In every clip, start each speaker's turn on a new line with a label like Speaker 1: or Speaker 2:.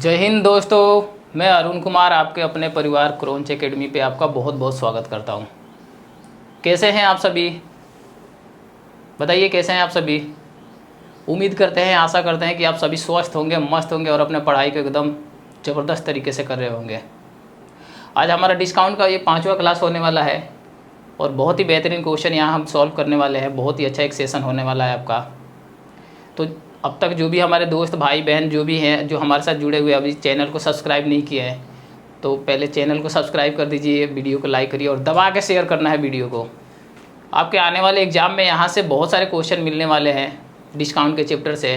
Speaker 1: जय हिंद दोस्तों, मैं अरुण कुमार आपके अपने परिवार क्रॉन्च एकेडमी पे आपका बहुत बहुत स्वागत करता हूँ। कैसे हैं आप सभी? बताइए कैसे हैं आप सभी? उम्मीद करते हैं, आशा करते हैं कि आप सभी स्वस्थ होंगे, मस्त होंगे और अपने पढ़ाई को एकदम ज़बरदस्त तरीके से कर रहे होंगे। आज हमारा डिस्काउंट का ये 5वां क्लास होने वाला है और बहुत ही बेहतरीन क्वेश्चन यहाँ हम सॉल्व करने वाले हैं। बहुत ही अच्छा एक सेशन होने वाला है आपका। तो अब तक जो भी हमारे दोस्त भाई बहन जो भी हैं, जो हमारे साथ जुड़े हुए अभी चैनल को सब्सक्राइब नहीं किए हैं, तो पहले चैनल को सब्सक्राइब कर दीजिए, वीडियो को लाइक करिए और दबा के शेयर करना है वीडियो को। आपके आने वाले एग्ज़ाम में यहाँ से बहुत सारे क्वेश्चन मिलने वाले हैं डिस्काउंट के चैप्टर से,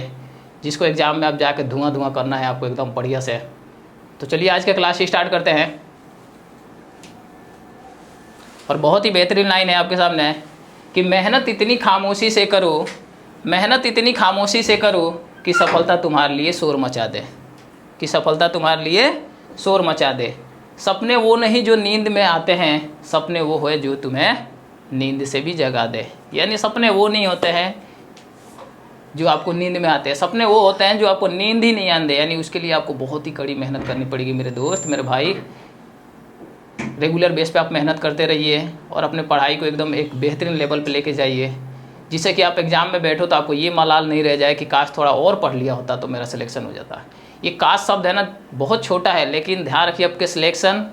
Speaker 1: जिसको एग्ज़ाम में आप जाकर धुआं करना है आपको एकदम बढ़िया से। तो चलिए आज का क्लास स्टार्ट करते हैं। और बहुत ही बेहतरीन लाइन है आपके सामने कि मेहनत इतनी खामोशी से करो, मेहनत इतनी खामोशी से करो कि सफलता तुम्हारे लिए शोर मचा दे, कि सफलता तुम्हारे लिए शोर मचा दे। सपने वो नहीं जो नींद में आते हैं, सपने वो है जो तुम्हें नींद से भी जगा दे। यानी सपने वो नहीं होते हैं जो आपको नींद में आते हैं, सपने वो होते हैं जो आपको नींद ही नहीं आने। यानी उसके लिए आपको बहुत ही कड़ी मेहनत करनी पड़ेगी मेरे दोस्त, मेरे भाई। रेगुलर बेस पे आप मेहनत करते रहिए और अपने पढ़ाई को एकदम एक बेहतरीन लेवल पे लेके जाइए, जिससे कि आप एग्ज़ाम में बैठो तो आपको ये मलाल नहीं रह जाए कि काश थोड़ा और पढ़ लिया होता तो मेरा सिलेक्शन हो जाता। ये काश शब्द है ना, बहुत छोटा है, लेकिन ध्यान रखिए आपके सिलेक्शन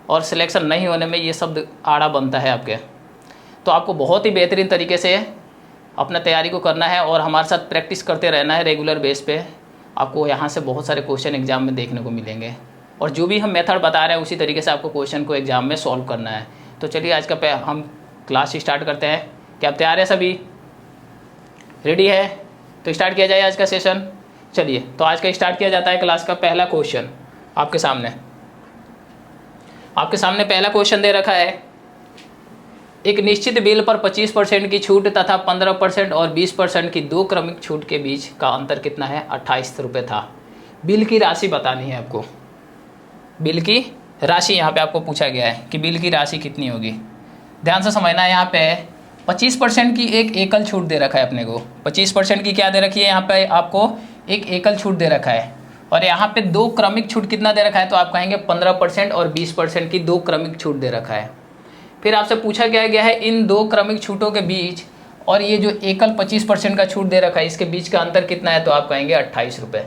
Speaker 1: और सिलेक्शन नहीं होने में ये शब्द आड़ा बनता है आपके। तो आपको बहुत ही बेहतरीन तरीके से अपना तैयारी को करना है और हमारे साथ प्रैक्टिस करते रहना है रेगुलर बेस पे। आपको यहाँ से बहुत सारे क्वेश्चन एग्जाम में देखने को मिलेंगे और जो भी हम मेथड बता रहे हैं उसी तरीके से आपको क्वेश्चन को एग्जाम में सॉल्व करना है। तो चलिए आज का हम क्लास स्टार्ट करते हैं। क्या आप तैयार हैं? सभी रेडी है? तो स्टार्ट किया जाए आज का सेशन। चलिए तो आज का स्टार्ट किया जाता है। क्लास का पहला क्वेश्चन आपके सामने पहला क्वेश्चन दे रखा है। एक निश्चित बिल पर 25% की छूट तथा 15% और 20% की दो क्रमिक छूट के बीच का अंतर कितना है? 28 रुपये था। बिल की राशि बतानी है आपको। बिल की राशि यहाँ पे आपको पूछा गया है कि बिल की राशि कितनी होगी। ध्यान से समझना है। यहाँ पे 25% की एक एकल छूट दे रखा है अपने को। 25% की क्या दे रखी है? यहाँ पे आपको एक एकल छूट दे रखा है और यहाँ पे दो क्रमिक छूट कितना दे रखा है? तो आप कहेंगे 15% और 20% की दो क्रमिक छूट दे रखा है। फिर आपसे पूछा गया है इन दो क्रमिक छूटों के बीच और ये जो एकल 25% का छूट दे रखा है, इसके बीच का अंतर कितना है? तो आप कहेंगे 28 रुपये।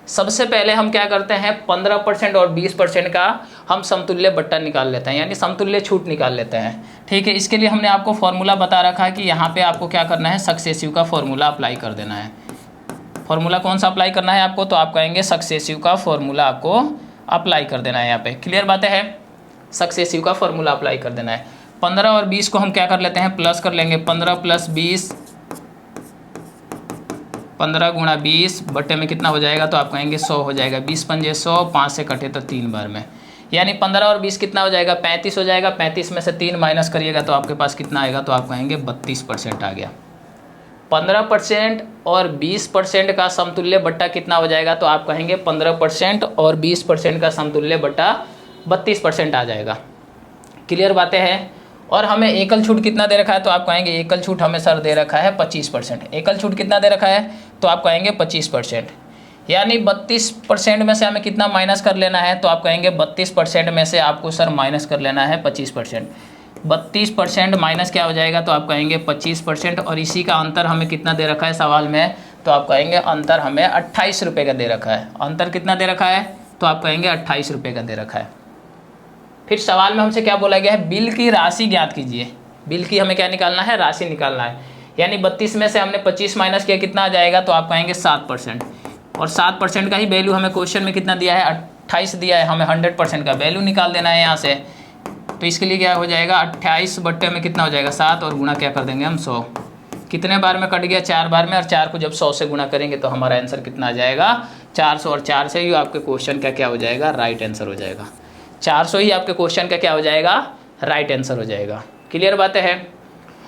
Speaker 1: सबसे पहले हम क्या करते हैं, 15% और 20% का हम समतुल्य बट्टा निकाल लेते हैं, यानी समतुल्य छूट निकाल लेते हैं। ठीक है, इसके लिए हमने आपको फॉर्मूला बता रखा है कि यहाँ पे आपको क्या करना है, सक्सेसिव का फॉर्मूला अप्लाई कर देना है। फॉर्मूला कौन सा अप्लाई करना है आपको? तो आप कहेंगे सक्सेसिव का फॉर्मूला आपको अप्लाई कर देना है। यहाँ पे क्लियर बातें हैं? सक्सेसिव का फॉर्मूला अप्लाई कर देना है। 15 और 20 को हम क्या कर लेते हैं, प्लस कर लेंगे। 15 + 20, 15 × 20 बट्टे में कितना हो जाएगा? तो आप कहेंगे 100 हो जाएगा। 20 पंजे 100, 5 से कटे तो 3 बार में, यानी 15 और 20 कितना हो जाएगा? 35 हो जाएगा। 35 में से 3 माइनस करिएगा तो आपके पास कितना आएगा? तो आप कहेंगे 32% आ गया। 15% और 20% का समतुल्य बट्टा कितना हो जाएगा? तो आप कहेंगे 15% और 20% का समतुल्य बट्टा 32% आ जाएगा। क्लियर बातें हैं? और हमें एकल छूट कितना दे रखा है? तो आप कहेंगे एकल छूट हमें सर दे रखा है 25%। एकल छूट कितना दे रखा है? तो आप कहेंगे 25%, यानी 32% में से हमें कितना माइनस कर लेना है? तो आप कहेंगे 32% में से आपको सर माइनस कर लेना है 25%। 32% माइनस क्या हो जाएगा? तो आप कहेंगे 25%। और इसी का अंतर हमें कितना दे रखा है सवाल में? तो आप कहेंगे अंतर हमें 28 रुपये का दे रखा है। अंतर कितना दे रखा है? तो आप कहेंगे 28 रुपये का दे रखा है। फिर सवाल में हमसे क्या बोला गया है? बिल की राशि ज्ञात कीजिए। बिल की हमें क्या निकालना है? राशि निकालना है। यानी 32 में से हमने 25 माइनस किया, कितना आ जाएगा? तो आप कहेंगे 7%। और 7% का ही वैल्यू हमें क्वेश्चन में कितना दिया है? 28 दिया है। हमें 100% का वैल्यू निकाल देना है यहाँ से। तो इसके लिए क्या हो जाएगा? 28 बट्टे में कितना हो जाएगा? 7 और गुणा क्या कर देंगे हम? 100। कितने बार में कट गया? 4 बार में। और 4 को जब 100 से गुणा करेंगे तो हमारा आंसर कितना आ जाएगा? 400। और 4 से ही आपके क्वेश्चन का क्या हो जाएगा? राइट आंसर हो जाएगा। 400 ही आपके क्वेश्चन का क्या हो जाएगा? राइट आंसर हो जाएगा। क्लियर बातें हैं?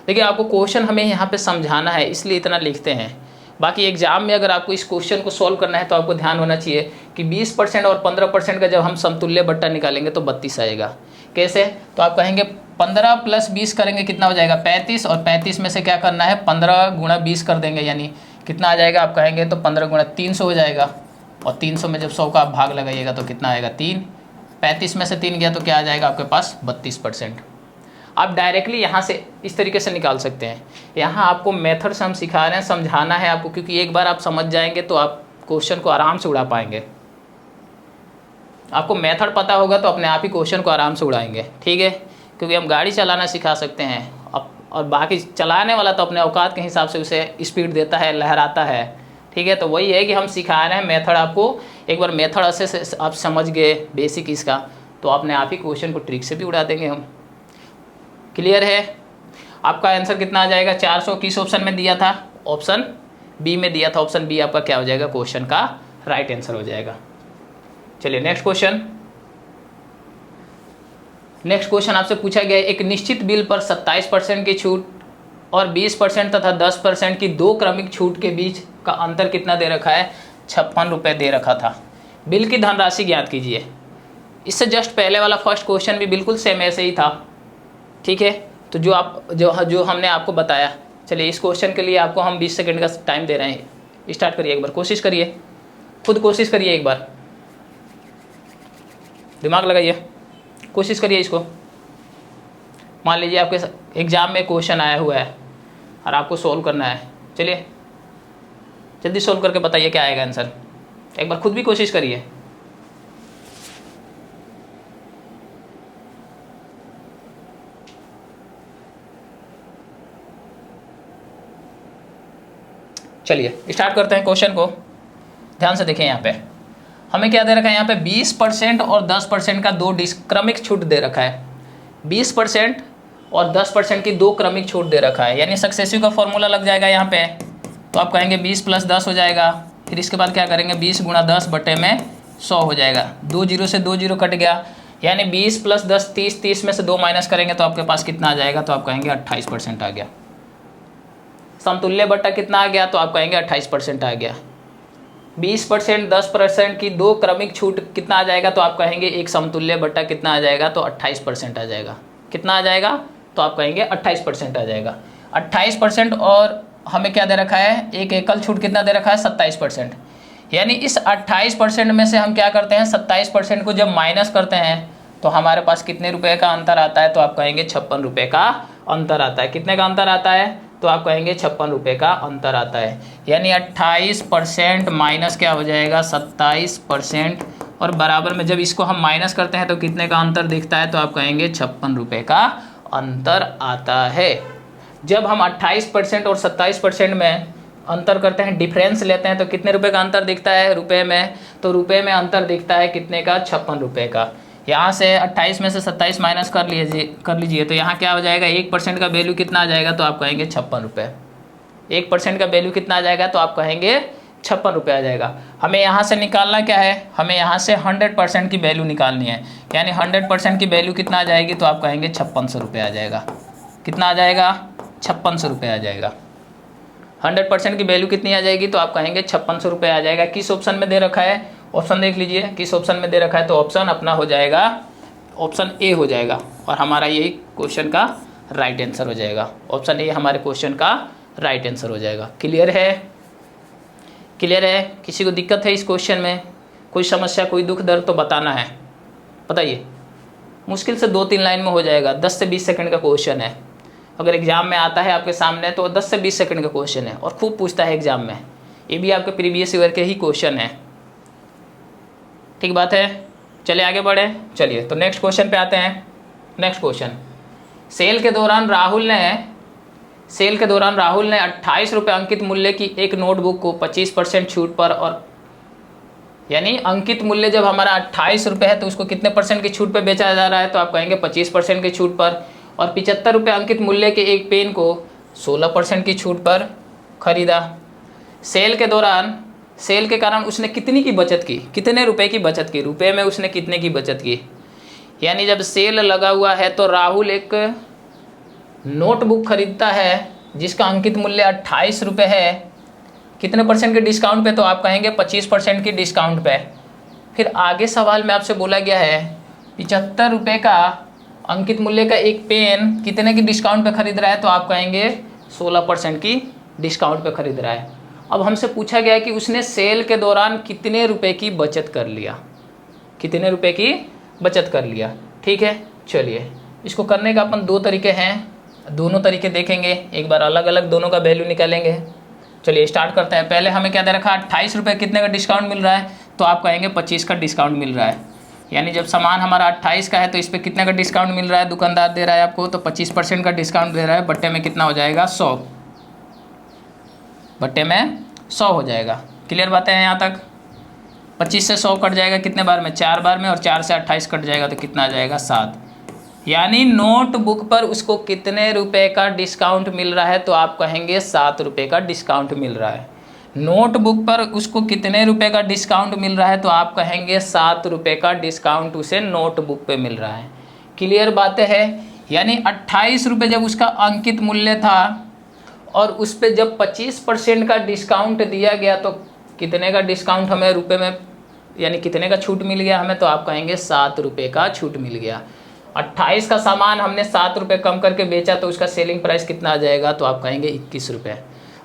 Speaker 1: देखिए आपको क्वेश्चन हमें यहाँ पे समझाना है, इसलिए इतना लिखते हैं। बाकी एग्जाम में अगर आपको इस क्वेश्चन को सॉल्व करना है तो आपको ध्यान होना चाहिए कि 20% और 15% का जब हम समतुल्य बट्टा निकालेंगे तो 32 आएगा। कैसे? तो आप कहेंगे 15 + 20 करेंगे, कितना हो जाएगा? 35। और 35 में से क्या करना है? 15 × 20 कर देंगे, यानी कितना आ जाएगा? आप कहेंगे तो 15 × 300 हो जाएगा। और 300 में जब 100 का आप भाग लगाइएगा तो कितना आएगा 3। 35 में से 3 गया तो क्या आ जाएगा आपके पास 32%। आप डायरेक्टली यहाँ से इस तरीके से निकाल सकते हैं। यहाँ आपको मेथड से हम सिखा रहे हैं, समझाना है आपको, क्योंकि एक बार आप समझ जाएंगे तो आप क्वेश्चन को आराम से उड़ा पाएंगे। आपको मेथड पता होगा तो अपने आप ही क्वेश्चन को आराम से उड़ाएंगे, ठीक है। क्योंकि हम गाड़ी चलाना सिखा सकते हैं और बाकी चलाने वाला तो अपने औकात के हिसाब से उसे स्पीड देता है, लहराता है, ठीक है। तो वही है कि हम सिखा रहे हैं मेथड आपको। एक बार मेथड अच्छे से आप समझ गए बेसिक इसका, तो अपने आप ही क्वेश्चन को ट्रिक से भी उड़ा देंगे हम। क्लियर है? आपका आंसर कितना आ जाएगा? 400 किस ऑप्शन में दिया था? ऑप्शन बी में दिया था। ऑप्शन बी आपका क्या हो जाएगा? क्वेश्चन का राइट आंसर हो जाएगा। चलिए नेक्स्ट क्वेश्चन। नेक्स्ट क्वेश्चन आपसे पूछा गया है, एक निश्चित बिल पर 27% की छूट और 20% तथा 10% की दो क्रमिक छूट के बीच का अंतर कितना दे रखा है? 56 रुपये दे रखा था। बिल की धनराशि ज्ञात कीजिए। इससे जस्ट पहले वाला फर्स्ट क्वेश्चन भी बिल्कुल सेम ऐसे ही था, ठीक है। तो जो हमने आपको बताया, चलिए इस क्वेश्चन के लिए आपको हम 20 सेकंड का टाइम दे रहे हैं। स्टार्ट करिए, एक बार कोशिश करिए, खुद कोशिश करिए, एक बार दिमाग लगाइए, कोशिश करिए इसको। मान लीजिए आपके एग्जाम में क्वेश्चन आया हुआ है और आपको सोल्व करना है। चलिए जल्दी सोल्व करके बताइए क्या आएगा आंसर। एक बार खुद भी कोशिश करिए। चलिए स्टार्ट करते हैं क्वेश्चन को। ध्यान से देखें, यहाँ पे हमें क्या दे रखा है? यहाँ पे 20% और 10% का दो क्रमिक छूट दे रखा है। 20% और 10% की दो क्रमिक छूट दे रखा है, यानी सक्सेसिव का फॉर्मूला लग जाएगा यहाँ पे। तो आप कहेंगे 20 + 10 हो जाएगा। फिर इसके बाद क्या करेंगे? 20 × 10 बटे में 100 हो जाएगा। 2 0 से 2 0 कट गया, यानी 20 + 10 30, 30 में से 2 माइनस करेंगे तो आपके पास कितना आ जाएगा? तो आप कहेंगे 28% आ गया। समतुल्य बट्टा कितना आ गया? तो आप कहेंगे 28% आ गया। 20% 10% की दो क्रमिक छूट कितना आ जाएगा? तो आप कहेंगे एक समतुल्य बट्टा कितना आ जाएगा? तो 28% आ जाएगा। कितना आ जाएगा? तो आप कहेंगे 28% आ जाएगा। 28% और हमें क्या दे रखा है? एक एकल छूट कितना दे रखा है? 27%। यानी इस 28% में से हम क्या करते हैं? 27% को जब माइनस करते हैं तो हमारे पास कितने रुपए का अंतर आता है? तो आप कहेंगे 56 रुपये का अंतर आता है। कितने का अंतर आता है? तो आप कहेंगे 56 रुपये का अंतर आता है। यानी 28% माइनस क्या हो जाएगा? 27%, और बराबर में जब इसको हम माइनस करते हैं तो कितने का अंतर दिखता है? तो आप कहेंगे 56 रुपये का अंतर आता है। जब हम 28% और 27% में अंतर करते हैं, डिफरेंस लेते हैं, तो कितने रुपए का अंतर दिखता है रुपए में? तो रुपए में अंतर दिखता है कितने का? 56 रुपये का। यहाँ से 28 में से 27 माइनस कर लीजिए तो यहाँ क्या हो जाएगा? 1% का वैल्यू कितना आ जाएगा? तो आप कहेंगे 56 रुपये। 1% का वैल्यू कितना आ जाएगा? तो आप कहेंगे 56 रुपये आ जाएगा। हमें यहाँ से निकालना क्या है? हमें यहाँ से 100% की वैल्यू निकालनी है, यानी 100% की वैल्यू कितना आ जाएगी? तो आप कहेंगे 5600 रुपये आ जाएगा। कितना आ जाएगा? 5600 रुपये आ जाएगा। 100% की वैल्यू कितनी आ जाएगी? तो आप कहेंगे 5600 रुपये आ जाएगा। किस ऑप्शन में दे रखा है? ऑप्शन देख लीजिए किस ऑप्शन में दे रखा है। तो ऑप्शन अपना हो जाएगा, ऑप्शन ए हो जाएगा, और हमारा यही क्वेश्चन का राइट आंसर हो जाएगा। ऑप्शन ए हमारे क्वेश्चन का राइट आंसर हो जाएगा। क्लियर है? क्लियर है? किसी को दिक्कत है इस क्वेश्चन में? कोई समस्या, कोई दुख दर्द तो बताना है, बताइए। मुश्किल से 2-3 लाइन में हो जाएगा। 10 से 20 सेकंड का क्वेश्चन है। अगर एग्जाम में आता है आपके सामने तो 10 से 20 सेकंड का क्वेश्चन है, और खूब पूछता है एग्जाम में। ये भी आपके प्रीवियस ईयर के ही क्वेश्चन है, ठीक बात है। चलिए आगे बढ़े। चलिए तो नेक्स्ट क्वेश्चन पे आते हैं। नेक्स्ट क्वेश्चन, सेल के दौरान राहुल ने 28 रुपये अंकित मूल्य की एक नोटबुक को 25% छूट पर, और यानी अंकित मूल्य जब हमारा 28 रुपये है तो उसको कितने % की छूट पर बेचा जा रहा है? तो आप कहेंगे 25% की छूट पर। और 75 रुपये अंकित मूल्य के एक पेन को 16% की छूट पर खरीदा। सेल के कारण उसने कितनी की बचत की? कितने रुपए की बचत की? रुपए में उसने कितने की बचत की? यानी जब सेल लगा हुआ है तो राहुल एक नोटबुक खरीदता है जिसका अंकित मूल्य 28 रुपये है। कितने % के डिस्काउंट पे? तो आप कहेंगे 25% की डिस्काउंट पे। फिर आगे सवाल में आपसे बोला गया है 75 रुपये का अंकित मूल्य का एक पेन कितने की डिस्काउंट पे खरीद रहा है? तो आप कहेंगे 16% की डिस्काउंट पे खरीद रहा है। अब हमसे पूछा गया है कि उसने सेल के दौरान कितने रुपए की बचत कर लिया, कितने रुपए की बचत कर लिया। ठीक है, चलिए इसको करने का अपन दो तरीके हैं, दोनों तरीके देखेंगे, एक बार अलग अलग दोनों का वैल्यू निकालेंगे। चलिए स्टार्ट करते हैं। पहले हमें क्या दे रखा है, 28 रुपये कितने का डिस्काउंट मिल रहा है, तो आप कहेंगे 25 का डिस्काउंट मिल रहा है। यानी जब सामान हमारा 28 का है तो इस पर कितने का डिस्काउंट मिल रहा है, दुकानदार दे रहा है आपको, तो 25% का डिस्काउंट दे रहा है, बट्टे में कितना हो जाएगा 100, बट्टे में 100 हो जाएगा। क्लियर बातें हैं यहाँ तक। 25 से 100 कट जाएगा कितने बार में, 4 बार में, और 4 से 28 कट जाएगा तो कितना आ जाएगा 7। यानी नोटबुक पर उसको कितने रुपए का डिस्काउंट मिल रहा है, तो आप कहेंगे 7 रुपये का डिस्काउंट मिल रहा है। नोटबुक पर उसको कितने रुपए का डिस्काउंट मिल रहा है, तो आप कहेंगे 7 रुपये का डिस्काउंट उसे नोटबुक पे मिल रहा है। क्लियर बातें है। यानी 28 रुपये जब उसका अंकित मूल्य था और उस पर जब 25% का डिस्काउंट दिया गया तो कितने का डिस्काउंट हमें रुपए में, यानी कितने का छूट मिल गया हमें, तो आप कहेंगे 7 रुपये का छूट मिल गया। 28 का सामान हमने 7 रुपये कम करके बेचा तो उसका सेलिंग प्राइस कितना आ जाएगा, तो आप कहेंगे 21 रुपये।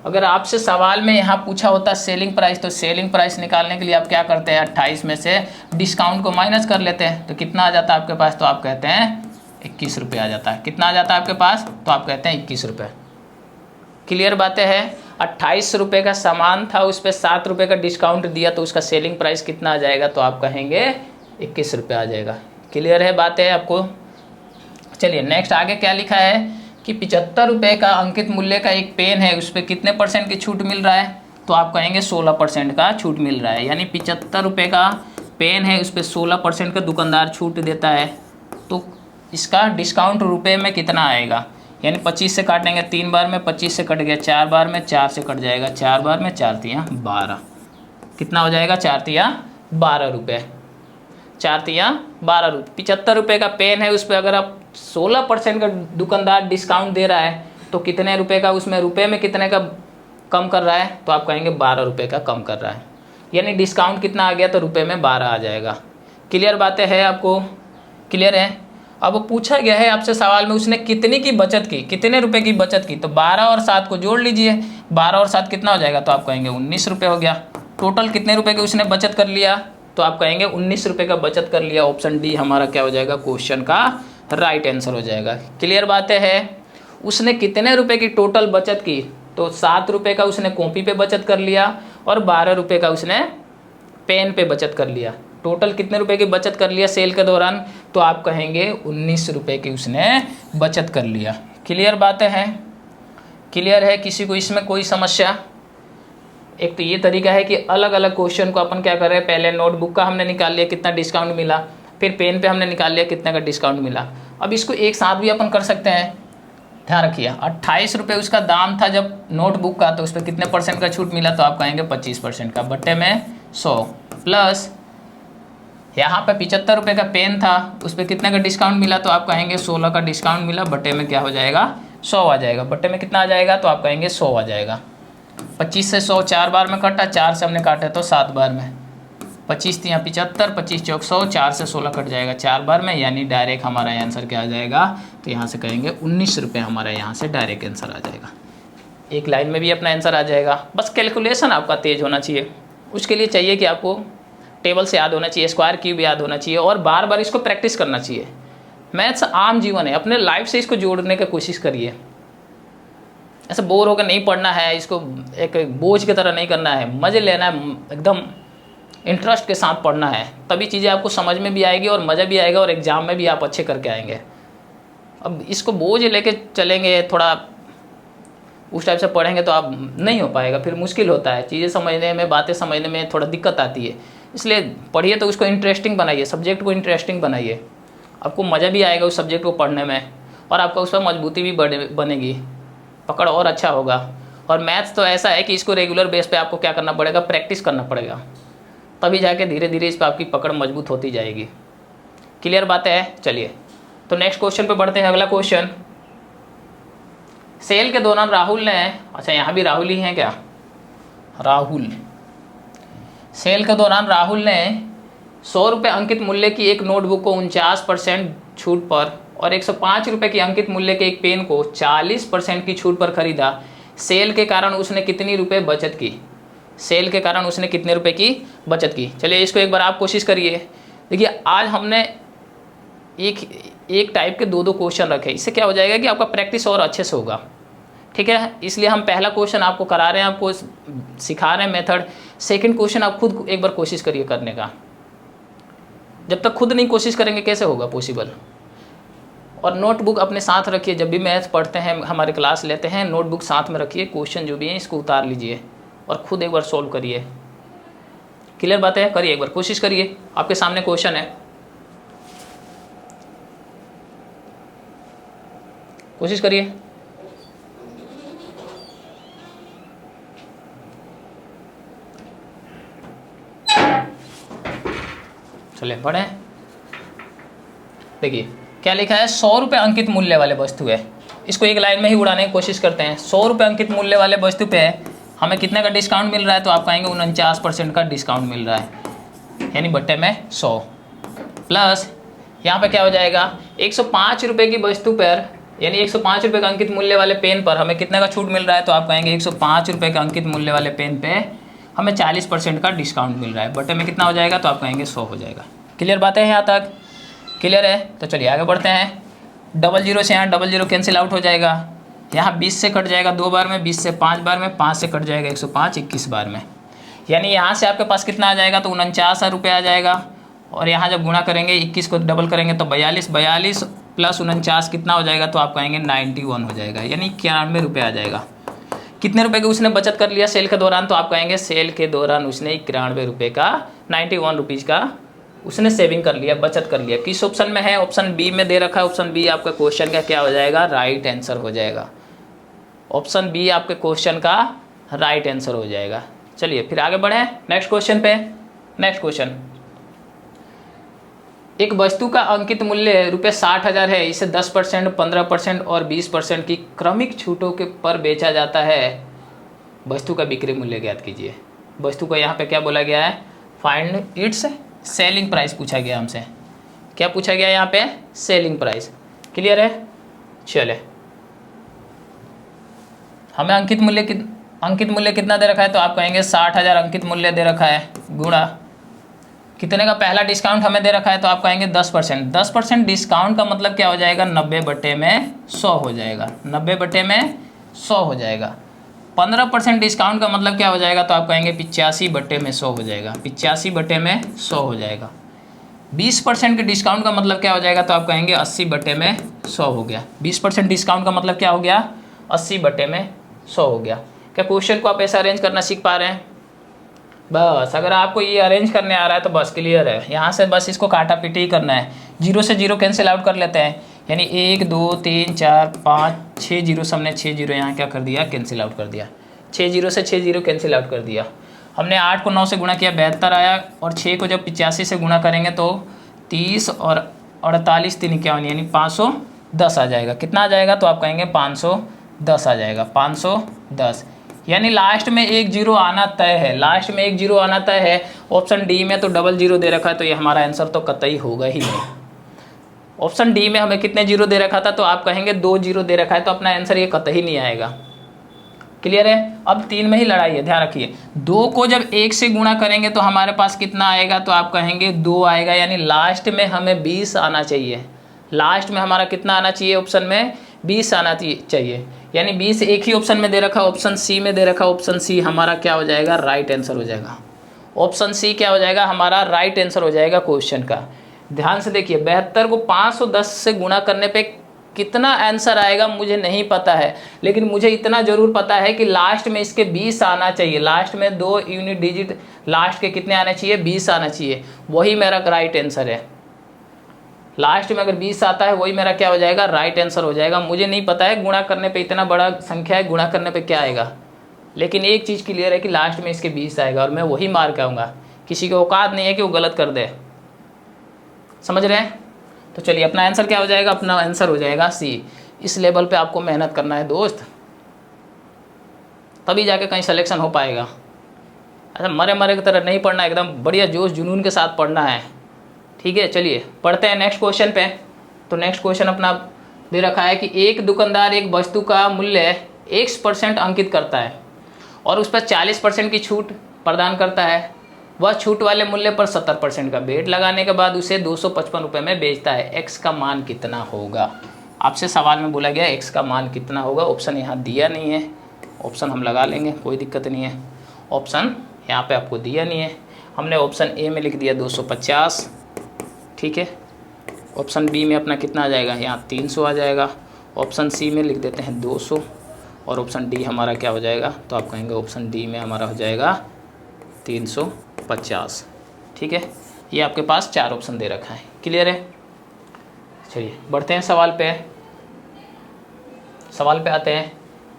Speaker 1: अगर आपसे सवाल में यहाँ पूछा होता सेलिंग प्राइस, तो सेलिंग प्राइस निकालने के लिए आप क्या करते हैं, 28 में से डिस्काउंट को माइनस कर लेते हैं, तो कितना आ जाता है आपके पास, तो आप कहते हैं 21 रुपये आ जाता है। कितना आ जाता है आपके पास, तो आप कहते हैं 21 रुपये। क्लियर बातें हैं। 28 रुपये का सामान था, उस पर 7 रुपये का डिस्काउंट दिया तो उसका सेलिंग प्राइस कितना आ जाएगा, तो आप कहेंगे 21 रुपये आ जाएगा। क्लियर है बातें आपको। चलिए नेक्स्ट आगे क्या लिखा है कि 75 रुपये का अंकित मूल्य का एक पेन है, उस पर कितने % की छूट मिल रहा है, तो आप कहेंगे 16% का छूट मिल रहा है। यानी 75 रुपये का पेन है, उस पर 16% का दुकानदार छूट देता है, तो इसका डिस्काउंट रुपए में कितना आएगा। यानी 25 से काटेंगे 3 बार में, 25 से कट गया 4 बार में, 4 से कट जाएगा 4 बार में, 4 तियाँ 12, कितना हो जाएगा 4 तियाँ 12 रुपये, 4 तियाँ 12 रुपये। 75 रुपये का पेन है, उस पर अगर आप 16% का दुकानदार डिस्काउंट दे रहा है तो कितने रुपए का, उसमें रुपए में कितने का कम कर रहा है, तो आप कहेंगे 12 रुपये का कम कर रहा है। यानी डिस्काउंट कितना आ गया, तो रुपए में 12 आ जाएगा। क्लियर बातें हैं आपको। क्लियर है। अब पूछा गया है आपसे सवाल में उसने कितनी की बचत की, कितने रुपए की बचत की, तो 12 और 7 को जोड़ लीजिए, 12 और 7 कितना हो जाएगा, तो आप कहेंगे 19 रुपये हो गया। टोटल कितने रुपए की उसने बचत कर लिया, तो आप कहेंगे 19 रुपये का बचत कर लिया। ऑप्शन डी हमारा क्या हो जाएगा, क्वेश्चन का राइट आंसर हो जाएगा। क्लियर बातें है। उसने कितने रुपए की टोटल बचत की, तो 7 रुपये का उसने कॉपी पे बचत कर लिया और 12 रुपये का उसने पेन पे बचत कर लिया। टोटल कितने रुपए की बचत कर लिया सेल के दौरान, तो आप कहेंगे 19 रुपये की उसने बचत कर लिया। क्लियर बातें हैं। क्लियर है। किसी को इसमें कोई समस्या। एक तो ये तरीका है कि अलग अलग क्वेश्चन को अपन क्या कर रहे हैं, पहले नोटबुक का हमने निकाल लिया कितना डिस्काउंट मिला, फिर पेन पे हमने निकाल लिया कितने का डिस्काउंट मिला। अब इसको एक साथ भी अपन कर सकते हैं। ध्यान रखिए 28 रुपये उसका दाम था जब नोटबुक का, तो उस पर कितने % का छूट मिला, तो आप कहेंगे 25% का, बट्टे में 100 प्लस यहाँ पे 75 रुपये का पेन था, उस पर कितने का डिस्काउंट मिला, तो आप कहेंगे 16 का डिस्काउंट मिला, बट्टे में क्या हो जाएगा 100 आ जाएगा। बट्टे में कितना आ जाएगा, तो आप कहेंगे 100 आ जाएगा। 25 से 100 4 बार में कटा, 4 से हमने काटे तो 7 बार में, 25 तियाँ 75, 25 चौक 100, 4 से 16 कट जाएगा 4 बार में, यानी डायरेक्ट हमारा आंसर क्या आ जाएगा, तो यहाँ से कहेंगे 19 रुपये हमारा यहाँ से डायरेक्ट आंसर आ जाएगा। एक लाइन में भी अपना आंसर आ जाएगा। बस कैलकुलेशन आपका तेज होना चाहिए। उसके लिए चाहिए कि आपको टेबल से याद होना चाहिए, स्क्वायर क्यूब याद होना चाहिए और बार बार इसको प्रैक्टिस करना चाहिए। मैथ्स आम जीवन है, अपने लाइफ से इसको जोड़ने की कोशिश करिए। ऐसे बोर होकर नहीं पढ़ना है, इसको एक बोझ की तरह नहीं करना है, मज़े लेना है, एकदम इंटरेस्ट के साथ पढ़ना है, तभी चीज़ें आपको समझ में भी आएगी और मज़ा भी आएगा और एग्ज़ाम में भी आप अच्छे करके आएंगे। अब इसको बोझ लेके चलेंगे, थोड़ा उस टाइप से पढ़ेंगे तो आप नहीं हो पाएगा, फिर मुश्किल होता है, चीज़ें समझने में, बातें समझने में थोड़ा दिक्कत आती है। इसलिए पढ़िए तो उसको इंटरेस्टिंग बनाइए, सब्जेक्ट को इंटरेस्टिंग बनाइए, आपको मज़ा भी आएगा उस सब्जेक्ट को पढ़ने में और आपका उस पर मजबूती भी बनेगी, पकड़ और अच्छा होगा। और मैथ्स तो ऐसा है कि इसको रेगुलर बेस पे आपको क्या करना पड़ेगा, प्रैक्टिस करना पड़ेगा, तभी जाके धीरे धीरे इस पर आपकी पकड़ मजबूत होती जाएगी। क्लियर बात है। चलिए तो नेक्स्ट क्वेश्चन पे बढ़ते हैं। अगला क्वेश्चन, सेल के दौरान राहुल ने, अच्छा यहाँ भी राहुल ही है क्या, राहुल, सेल के दौरान राहुल ने 100 रुपये अंकित मूल्य की एक नोटबुक को 49% छूट पर और 105 रुपये की अंकित मूल्य के एक पेन को 40% की छूट पर खरीदा। सेल के कारण उसने कितनी रुपये बचत की। सेल के कारण उसने कितने रुपए की बचत की। चलिए इसको एक बार आप कोशिश करिए। देखिए आज हमने एक टाइप के दो क्वेश्चन रखे, इससे क्या हो जाएगा कि आपका प्रैक्टिस और अच्छे से होगा। ठीक है, इसलिए हम पहला क्वेश्चन आपको करा रहे हैं, आपको सिखा रहे हैं मेथड। सेकंड क्वेश्चन आप खुद एक बार कोशिश करिए करने का। जब तक खुद नहीं कोशिश करेंगे कैसे होगा पॉसिबल। और नोटबुक अपने साथ रखिए, जब भी मैथ पढ़ते हैं हमारे क्लास लेते हैं नोटबुक साथ में रखिए, क्वेश्चन जो भी हैं इसको उतार लीजिए और खुद एक बार सॉल्व करिए। क्लियर बात है, करिए एक बार कोशिश करिए। आपके सामने क्वेश्चन है, कोशिश करिए। चलिए पढ़ें। देखिए क्या लिखा है, 100 रुपये अंकित मूल्य वाले वस्तु है। इसको एक लाइन में ही उड़ाने की कोशिश करते हैं। 100 रुपये अंकित मूल्य वाले वस्तु पे हमें कितने का डिस्काउंट मिल रहा है, तो आप कहेंगे 49% का डिस्काउंट मिल रहा है, यानी बट्टे में 100 प्लस यहाँ पे क्या हो जाएगा 105 रुपये की वस्तु पर, यानी 105 रुपये का अंकित मूल्य वाले पेन पर हमें कितने का छूट मिल रहा है, तो आप कहेंगे 105 रुपये का अंकित मूल्य वाले पेन पे हमें 40% का डिस्काउंट मिल रहा है, बटे में कितना हो जाएगा, तो आप कहेंगे 100 हो जाएगा। क्लियर बात है, यहाँ तक क्लियर है। तो चलिए आगे बढ़ते हैं। 00 से यहाँ 00 कैंसिल आउट हो जाएगा, यहाँ 20 से कट जाएगा 2 बार में, 20 से 5 बार में, 5 से कट जाएगा 105 21 बार में, यानी यहाँ से आपके पास कितना आ जाएगा, तो 49 रुपये आ जाएगा। और यहाँ जब गुणा करेंगे 21 को डबल करेंगे तो 42 प्लस 49 कितना हो जाएगा, तो आप कहेंगे 91 हो जाएगा, यानी 91 रुपये आ जाएगा। कितने रुपए की उसने बचत कर लिया सेल के दौरान, तो आप कहेंगे सेल के दौरान उसने 91 रुपये का 91 रुपीज़ का उसने सेविंग कर लिया, बचत कर लिया। किस ऑप्शन में है, ऑप्शन बी में दे रखा है। ऑप्शन बी आपका क्वेश्चन का क्या हो जाएगा, राइट आंसर हो जाएगा। ऑप्शन बी आपके क्वेश्चन का राइट आंसर हो जाएगा। चलिए फिर आगे बढ़ें नेक्स्ट क्वेश्चन पे। नेक्स्ट क्वेश्चन, एक वस्तु का अंकित मूल्य ₹60,000 है, इसे 10%, 15% और 20% की क्रमिक छूटों के पर बेचा जाता है। वस्तु का बिक्री मूल्य ज्ञात कीजिए। वस्तु को यहाँ पे क्या बोला गया है, फाइंड इट्स सेलिंग प्राइस पूछा गया हमसे। क्या पूछा गया यहाँ पे, सेलिंग प्राइस। क्लियर है। चले हमें अंकित मूल्य कितना दे रखा है, तो आप कहेंगे 60,000 अंकित मूल्य दे रखा है, गुणा कितने का पहला डिस्काउंट हमें दे रखा है, तो आप कहेंगे 10%। 10% डिस्काउंट का मतलब क्या हो जाएगा, 90 बटे में 100 हो जाएगा, 90 बटे में 100 हो जाएगा। 15% डिस्काउंट का मतलब क्या हो जाएगा, तो आप कहेंगे 85 बटे में 100 हो जाएगा, 85 बटे में 100 हो जाएगा। 20% के डिस्काउंट का मतलब क्या हो जाएगा, तो आप कहेंगे 80 बटे में 100 हो गया। 20% डिस्काउंट का मतलब क्या हो गया, 80 बटे में 100 हो गया। क्या क्वेश्चन को आप ऐसा अरेंज करना सीख पा रहे हैं। बस अगर आपको ये अरेंज करने आ रहा है तो बस क्लियर है। यहाँ से बस इसको काटा पीटी ही करना है। 0 से 0 कैंसिल आउट कर लेते हैं, यानी 1 2 3 4 5 6 जीरो, हमने 6 जीरो यहाँ क्या कर दिया, कैंसिल आउट कर दिया। 6 0 से 6 0 कैंसिल आउट कर दिया। हमने 8 को 9 से गुणा किया 72 आया, और 6 को जब 85 से गुणा करेंगे तो 30 और 48 3 51, यानी 510 आ जाएगा। कितना आ जाएगा, तो आप कहेंगे 510 आ जाएगा, 510, यानी लास्ट में 1 0 आना तय है। लास्ट में 1 0 आना तय है। ऑप्शन डी में तो 00 दे रखा है, तो ये हमारा आंसर तो कतई होगा ही नहीं। ऑप्शन डी में हमें कितने 0 दे रखा था, तो आप कहेंगे 2 0 दे रखा है, तो अपना आंसर ये कतई नहीं आएगा। क्लियर है। अब 3 में ही लड़ाई है, ध्यान रखिए। 2 को जब 1 से गुणा करेंगे तो हमारे पास कितना आएगा, तो आप कहेंगे 2 आएगा, यानी लास्ट में हमें 20 आना चाहिए। लास्ट में हमारा कितना आना चाहिए, ऑप्शन में 20 आना चाहिए, यानी 20 एक ही ऑप्शन में दे रखा, ऑप्शन सी में दे रखा। ऑप्शन सी हमारा क्या हो जाएगा, राइट आंसर हो जाएगा। ऑप्शन सी क्या हो जाएगा, हमारा राइट आंसर हो जाएगा क्वेश्चन का। ध्यान से देखिए, 72 को 510 से गुणा करने पे कितना आंसर आएगा मुझे नहीं पता है, लेकिन मुझे इतना जरूर पता है कि लास्ट में इसके 20 आना चाहिए। लास्ट में 2 यूनिट डिजिट लास्ट के कितने आने चाहिए, 20 आना चाहिए, वही मेरा राइट आंसर है। लास्ट में अगर 20 आता है वही मेरा क्या हो जाएगा, राइट आंसर हो जाएगा। मुझे नहीं पता है गुणा करने पे इतना बड़ा संख्या है, गुणा करने पे क्या आएगा, लेकिन एक चीज़ क्लियर है कि लास्ट में इसके 20 आएगा और मैं वही मार के आऊँगा। किसी को औकात नहीं है कि वो गलत कर दे, समझ रहे हैं। तो चलिए अपना आंसर क्या हो जाएगा, अपना आंसर हो जाएगा सी। इस लेवल पे आपको मेहनत करना है दोस्त, तभी जाके कहीं सिलेक्शन हो पाएगा। अच्छा मरे मरे की तरह नहीं पढ़ना, एकदम बढ़िया जोश जुनून के साथ पढ़ना है, ठीक है। चलिए पढ़ते हैं नेक्स्ट क्वेश्चन पे। तो नेक्स्ट क्वेश्चन अपना दे रखा है कि एक दुकानदार एक वस्तु का मूल्य X% अंकित करता है और उस पर 40% की छूट प्रदान करता है। वह छूट वाले मूल्य पर 70% का बेट लगाने के बाद उसे 255 रुपये में बेचता है। एक्स का मान कितना होगा? आपसे सवाल में बोला गया एक्स का मान कितना होगा। ऑप्शन यहाँ दिया नहीं है, ऑप्शन हम लगा लेंगे, कोई दिक्कत नहीं है। ऑप्शन यहाँ पे आपको दिया नहीं है, हमने ऑप्शन ए में लिख दिया 250, ठीक है। ऑप्शन बी में अपना कितना आ जाएगा, यहाँ 300 आ जाएगा। ऑप्शन सी में लिख देते हैं 200 और ऑप्शन डी हमारा क्या हो जाएगा, तो आप कहेंगे ऑप्शन डी में हमारा हो जाएगा 350, ठीक है। ये आपके पास 4 ऑप्शन दे रखा है, क्लियर है। चलिए बढ़ते हैं सवाल पे आते हैं।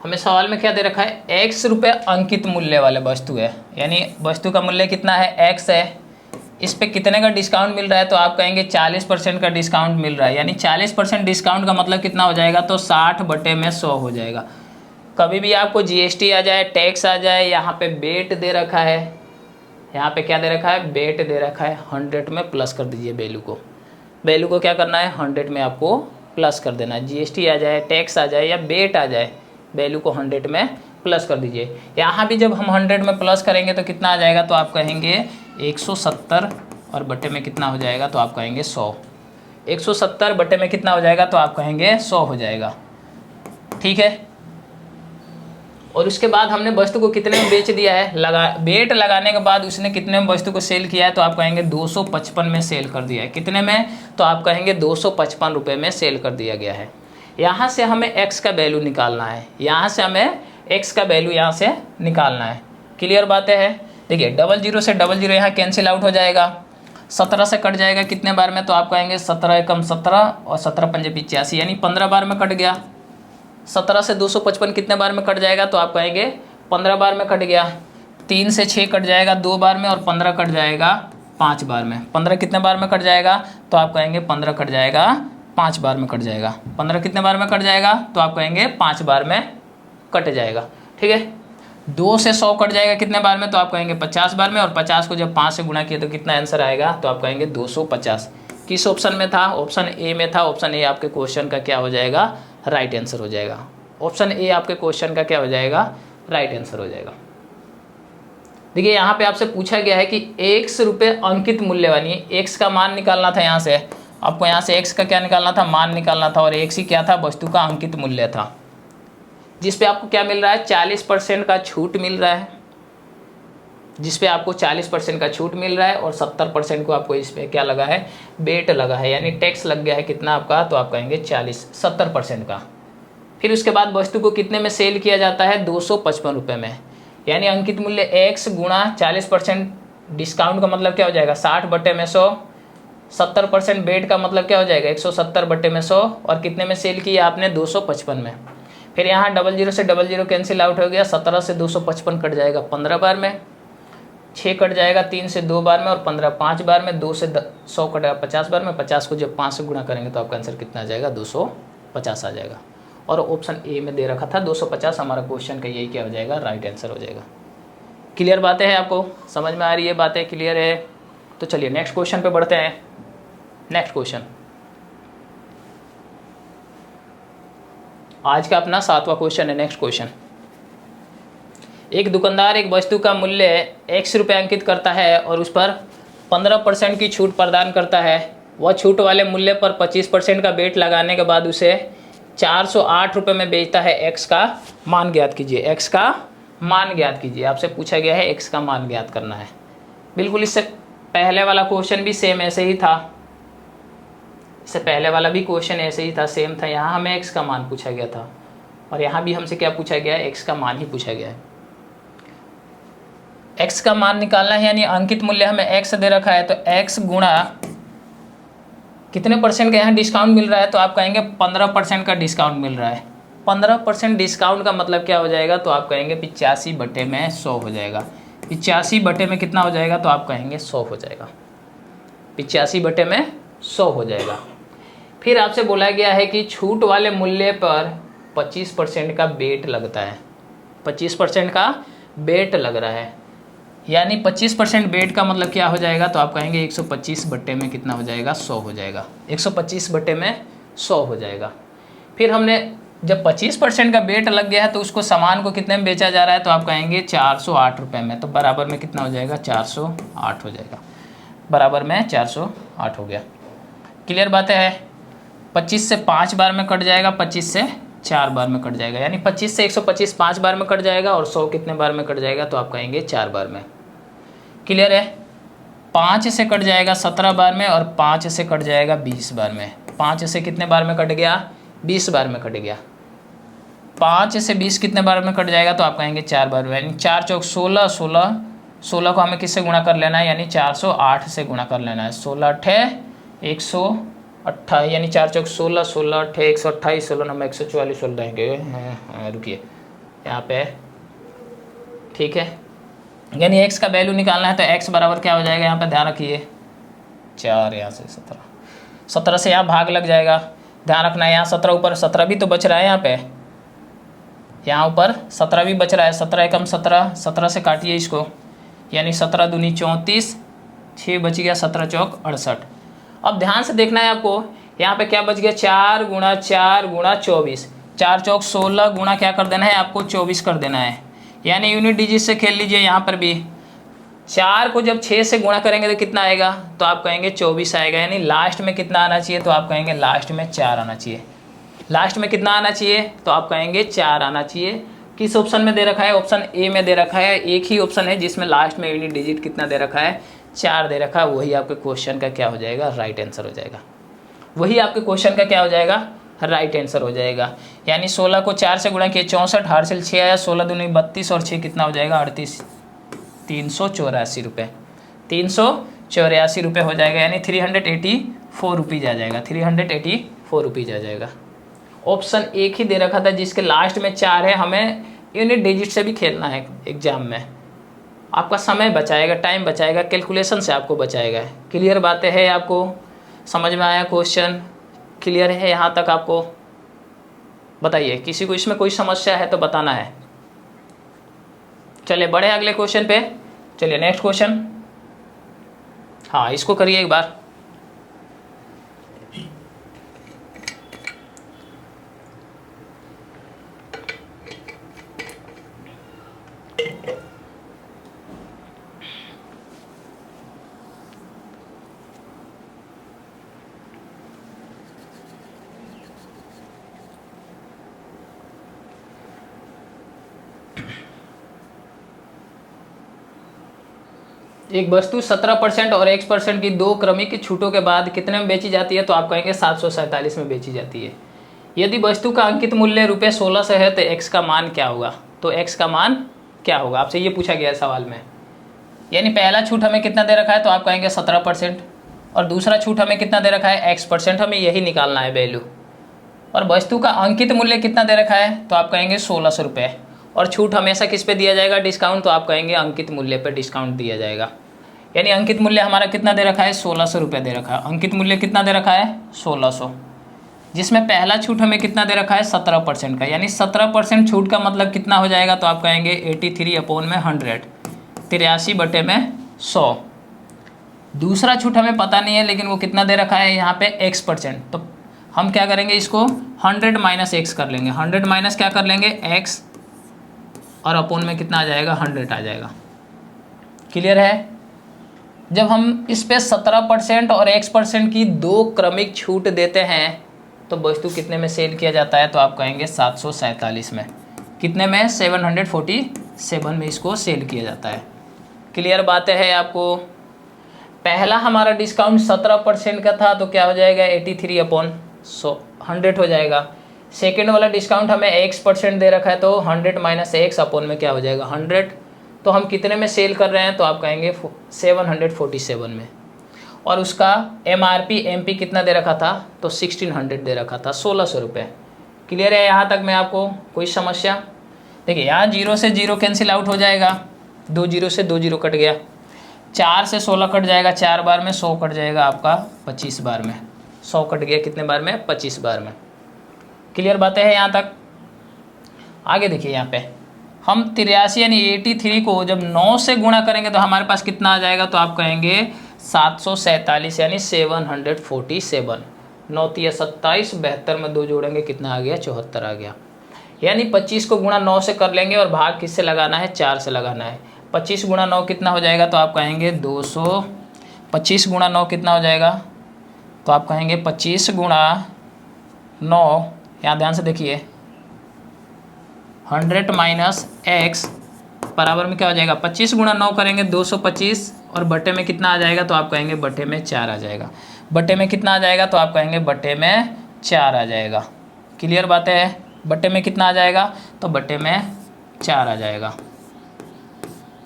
Speaker 1: हमें सवाल में क्या दे रखा है, x रुपये अंकित मूल्य वाले वस्तु है, यानी वस्तु का मूल्य कितना है, x है। इस पे कितने का डिस्काउंट मिल रहा है, तो आप कहेंगे 40% का डिस्काउंट मिल रहा है, यानी 40% डिस्काउंट का मतलब कितना हो जाएगा, तो 60/100 हो जाएगा। कभी भी आपको जीएसटी आ जाए, टैक्स आ जाए, यहाँ पे बेट दे रखा है, यहाँ पे क्या दे रखा है, बेट दे रखा है, 100 में प्लस कर दीजिए वैल्यू को क्या करना है, 100 में आपको प्लस कर देना है। जीएसटी आ जाए, टैक्स आ जाए या बेट आ जाए, वैल्यू को 100 में प्लस कर दीजिए। यहाँ भी जब हम 100 में प्लस करेंगे तो कितना आ जाएगा, तो आप कहेंगे 170 और बटे में कितना हो जाएगा, तो आप कहेंगे 100। 170 बटे में कितना हो जाएगा, तो आप कहेंगे 100 हो जाएगा, ठीक है। और उसके बाद हमने वस्तु को कितने में बेच दिया है, बेट लगाने के बाद उसने कितने में वस्तु को सेल किया है, तो आप कहेंगे 255 में सेल कर दिया है। कितने में, तो आप कहेंगे 255 रुपये में सेल कर दिया गया है। यहाँ से हमें x का वैल्यू निकालना है, यहाँ से हमें x का वैल्यू यहाँ से निकालना है, क्लियर बातें हैं। देखिए 00 से 00 यहाँ कैंसिल आउट हो जाएगा, 17 से कट जाएगा कितने बार में, तो आप कहेंगे 17 एकम 17 और 17 पंजे 85, यानी 15 बार में कट गया। 17 से 255 कितने बार में कट जाएगा, तो आप कहेंगे 15 बार में कट गया। 3 से 6 कट जाएगा 2 बार में और 15 कट जाएगा 5 बार में। 15 कितने बार में कट जाएगा, तो आप कहेंगे 15 कट जाएगा 5 बार में कट जाएगा। 15 कितने बार में कट जाएगा, तो आप कहेंगे 5 बार में कट जाएगा, ठीक है। 2 से 100 कट जाएगा कितने बार में, तो आप कहेंगे 50 बार में, और 50 को जब 5 से गुणा किया तो कितना आंसर आएगा, तो आप कहेंगे 250। किस ऑप्शन में था, ऑप्शन ए में था। ऑप्शन ए आपके क्वेश्चन का क्या हो जाएगा, राइट आंसर हो जाएगा। ऑप्शन ए आपके क्वेश्चन का क्या हो जाएगा, राइट आंसर हो जाएगा। देखिए यहाँ पे आपसे पूछा गया है कि x रुपये अंकित मूल्य वाली, x का मान निकालना था। यहाँ से आपको यहाँ से x का क्या निकालना था, मान निकालना था, और x ही क्या था, वस्तु का अंकित मूल्य था, जिस पे आपको क्या मिल रहा है, 40% का छूट मिल रहा है, जिस पे आपको 40% का छूट मिल रहा है, और 70% को आपको इस पे क्या लगा है, बेट लगा है, यानी टैक्स लग गया है कितना आपका, तो आप कहेंगे 70% का। फिर उसके बाद वस्तु को कितने में सेल किया जाता है, 255 रुपये में, यानी अंकित मूल्य x गुणा 40% डिस्काउंट का मतलब क्या हो जाएगा, 60/100। 70% बेट का मतलब क्या हो जाएगा, 170/100, और कितने में सेल किया आपने, 255 में। फिर यहाँ 00 से 00 कैंसिल आउट हो गया, 17 से 255 कट जाएगा 15 बार में, 6 कट जाएगा 3 से 2 बार में, और 15 5 बार में, 2 से 100 कटेगा 50 बार में। 50 को जब 5 से गुणा करेंगे तो आपका आंसर कितना आ जाएगा, 250 आ जाएगा। और ऑप्शन ए में दे रखा था 250, हमारा क्वेश्चन का यही क्या हो जाएगा, राइट आंसर हो जाएगा। क्लियर बातें हैं, आपको समझ में आ रही है, बातें क्लियर है। तो चलिए नेक्स्ट क्वेश्चन पे बढ़ते हैं। नेक्स्ट क्वेश्चन आज का अपना 7वां क्वेश्चन है। नेक्स्ट क्वेश्चन, एक दुकानदार एक वस्तु का मूल्य x रुपये अंकित करता है और उस पर 15% की छूट प्रदान करता है। वह छूट वाले मूल्य पर 25% का बेट लगाने के बाद उसे 408 रुपये में बेचता है। x का मान ज्ञात कीजिए, x का मान ज्ञात कीजिए। आपसे पूछा गया है x का मान ज्ञात करना है। बिल्कुल इससे पहले वाला क्वेश्चन भी सेम ऐसे ही था, इससे पहले वाला भी क्वेश्चन ऐसे ही था, सेम था। यहाँ हमें x का मान पूछा गया था और यहाँ भी हमसे क्या पूछा गया है, x का मान ही पूछा गया है। x का मान निकालना है, यानी अंकित मूल्य हमें x दे रखा है, तो x गुणा कितने परसेंट का यहाँ डिस्काउंट मिल रहा है, तो आप कहेंगे 15% का डिस्काउंट मिल रहा है। 15% डिस्काउंट का मतलब क्या हो जाएगा, तो आप कहेंगे 85/100 हो जाएगा। 85 में कितना हो जाएगा, तो आप कहेंगे 100 हो जाएगा। 85/100 हो जाएगा। फिर आपसे बोला गया है कि छूट वाले मूल्य पर 25% का बेट लगता है। 25% का बेट लग रहा है, यानी 25% बेट का मतलब क्या हो जाएगा, तो आप कहेंगे 125 में कितना हो जाएगा, 100 हो जाएगा। 125 में 100 हो जाएगा। फिर हमने जब 25% का बेट लग गया है तो उसको सामान को कितने में बेचा जा रहा है, तो आप कहेंगे 408 रुपये में। तो बराबर में कितना हो जाएगा, 408 हो जाएगा, बराबर में 408 हो गया। क्लियर बात है। 25 से 5 बार में कट जाएगा, 25 से 4 बार में कट जाएगा, यानी 25 से 125 5 बार में कट जाएगा, और 100 कितने बार में कट जाएगा, तो आप कहेंगे 4 बार में। क्लियर है। 5 से कट जाएगा 17 बार में, और 5 से कट जाएगा 20 बार में। 5 से कितने बार में कट गया, 20 बार में कट गया। 5 से 20 कितने बार में कट जाएगा, तो आप कहेंगे 4 बार में, यानी 4 चौक 16, 16 को हमें किससे गुणा कर लेना है, यानी 408 से गुणा कर लेना है। 16 अट्ठे 128, यानी 4 चौक 16, 16 अट्ठे 128, 16 नंबर 144 बोल देंगे। रुकिए यहाँ पे, ठीक है, यानी x का वैल्यू निकालना है, तो x बराबर क्या हो जाएगा, यहाँ पे ध्यान रखिए 4, यहाँ से 17 से यहाँ भाग लग जाएगा, ध्यान रखना है। यहाँ 17 ऊपर 17 भी तो बच रहा है, यहाँ पे यहाँ ऊपर 17 भी बच रहा है। 17 एकम 17, 17 से काटिए इसको, यानी 17 दूनी 34, 6 बच गया, 17 चौक 68। अब ध्यान से देखना है आपको, यहाँ पे क्या बच गया, 4 गुणा 4 गुणा 24, 4 चौक 16 गुणा क्या कर देना है आपको, 24 कर देना है, यानी यूनिट डिजिट से खेल लीजिए। यहाँ पर भी 4 को जब 6 से गुणा करेंगे तो कितना आएगा, तो आप कहेंगे 24 आएगा, यानी लास्ट में कितना आना चाहिए, तो आप कहेंगे लास्ट में 4 आना चाहिए। लास्ट में कितना आना चाहिए, तो आप कहेंगे 4 आना चाहिए। किस ऑप्शन में दे रखा है, ऑप्शन ए में दे रखा है। एक ही ऑप्शन है जिसमें लास्ट में यूनिट डिजिट कितना दे रखा है, 4 दे रखा है, वही आपके क्वेश्चन का क्या हो जाएगा, राइट आंसर हो जाएगा। वही आपके क्वेश्चन का क्या हो जाएगा, राइट आंसर हो जाएगा। यानी 16 को 4 से गुणा किया 64, हार्सिल 6 आया, 16 दूनी 32 और 6 कितना हो जाएगा 38, 384 रुपये, 384 रुपये हो जाएगा, यानी 384 रुपीज़ आ जाएगा, 384 रुपीज़ आ जाएगा। ऑप्शन एक ही दे रखा था जिसके लास्ट में 4 है। हमें यूनिट डिजिट से भी खेलना है एग्जाम में, आपका समय बचाएगा, टाइम बचाएगा, कैलकुलेशन से आपको बचाएगा। क्लियर बातें है, आपको समझ में आया क्वेश्चन, क्लियर है यहाँ तक आपको? बताइए, किसी को इसमें कोई समस्या है तो बताना है। चलिए बढ़े अगले क्वेश्चन पे। चलिए नेक्स्ट क्वेश्चन, हाँ इसको करिए एक बार। एक वस्तु 17% और X% की 2 क्रमिक छूटों के बाद कितने में बेची जाती है, तो आप कहेंगे 747 में बेची जाती है। यदि वस्तु का अंकित मूल्य ₹16 से है तो X का मान क्या होगा, तो X का मान क्या होगा, आपसे ये पूछा गया है सवाल में। यानी पहला छूट हमें कितना दे रखा है, तो आप कहेंगे 17%, और दूसरा छूट हमें कितना दे रखा है, X%, हमें यही निकालना है वैल्यू। और वस्तु का अंकित मूल्य कितना दे रखा है, तो आप कहेंगे 1600 रुपये, और छूट हमेशा किस पे दिया जाएगा, डिस्काउंट, तो आप कहेंगे अंकित मूल्य पे डिस्काउंट दिया जाएगा। यानी अंकित मूल्य हमारा कितना दे रखा है, 1600 रुपये दे रखा है। अंकित मूल्य कितना दे रखा है, 1600, जिसमें पहला छूट हमें कितना दे रखा है, 17% का, यानी 17% छूट का मतलब कितना हो जाएगा, तो आप कहेंगे 83/100, 83/100। दूसरा छूट हमें पता नहीं है, लेकिन वो कितना दे रखा है यहाँ पे X%, तो हम क्या करेंगे, इसको 100 - X कर लेंगे। 100 माइनस क्या कर लेंगे, X, और अपोन में कितना आ जाएगा, 100 आ जाएगा। क्लियर है। जब हम इस पे 17% और X% की 2 क्रमिक छूट देते हैं तो वस्तु कितने में सेल किया जाता है, तो आप कहेंगे 747 में। कितने में, 747 में इसको सेल किया जाता है। क्लियर बातें है आपको? पहला हमारा डिस्काउंट 17% का था, तो क्या हो जाएगा, 83/100 हो जाएगा। सेकेंड वाला डिस्काउंट हमें X% दे रखा है, तो 100 माइनस X अपोन में क्या हो जाएगा, 100। तो हम कितने में सेल कर रहे हैं, तो आप कहेंगे 747 में। और उसका MRP MP कितना दे रखा था, तो 1600 दे रखा था, 1600 रुपये। क्लियर है यहाँ तक में आपको? कोई समस्या? देखिए यहाँ 0 से 0 कैंसिल आउट हो जाएगा, 2 0 से 2 0 कट गया, 4 से 16 कट जाएगा 4 बार में, 100 कट जाएगा आपका 25 बार में। 100 कट गया कितने बार में, 25 बार में। क्लियर बातें हैं यहाँ तक? आगे देखिए यहाँ पे हम 83 यानी 83 को जब 9 से गुणा करेंगे तो हमारे पास कितना आ जाएगा, तो आप कहेंगे 747 यानी 747। 9 तिया 27, 72 में 2 जोड़ेंगे कितना आ गया, 74 आ गया। यानी 25 को गुणा 9 से कर लेंगे और भाग किससे लगाना है, 4 से लगाना है। 25 गुणा 9 कितना हो जाएगा, तो आप कहेंगे 200। 25 गुणा 9 कितना हो जाएगा, तो आप कहेंगे 25 गुणा 9, यहाँ ध्यान से देखिए, 100 माइनस x बराबर में क्या हो जाएगा, 25 गुणा 9 करेंगे 225 और बटे में कितना आ जाएगा, तो आप कहेंगे बटे में 4 आ जाएगा। बटे में कितना आ जाएगा, तो आप कहेंगे बटे में 4 आ जाएगा। क्लियर बात है, बटे में कितना आ जाएगा, तो बटे में 4 आ जाएगा।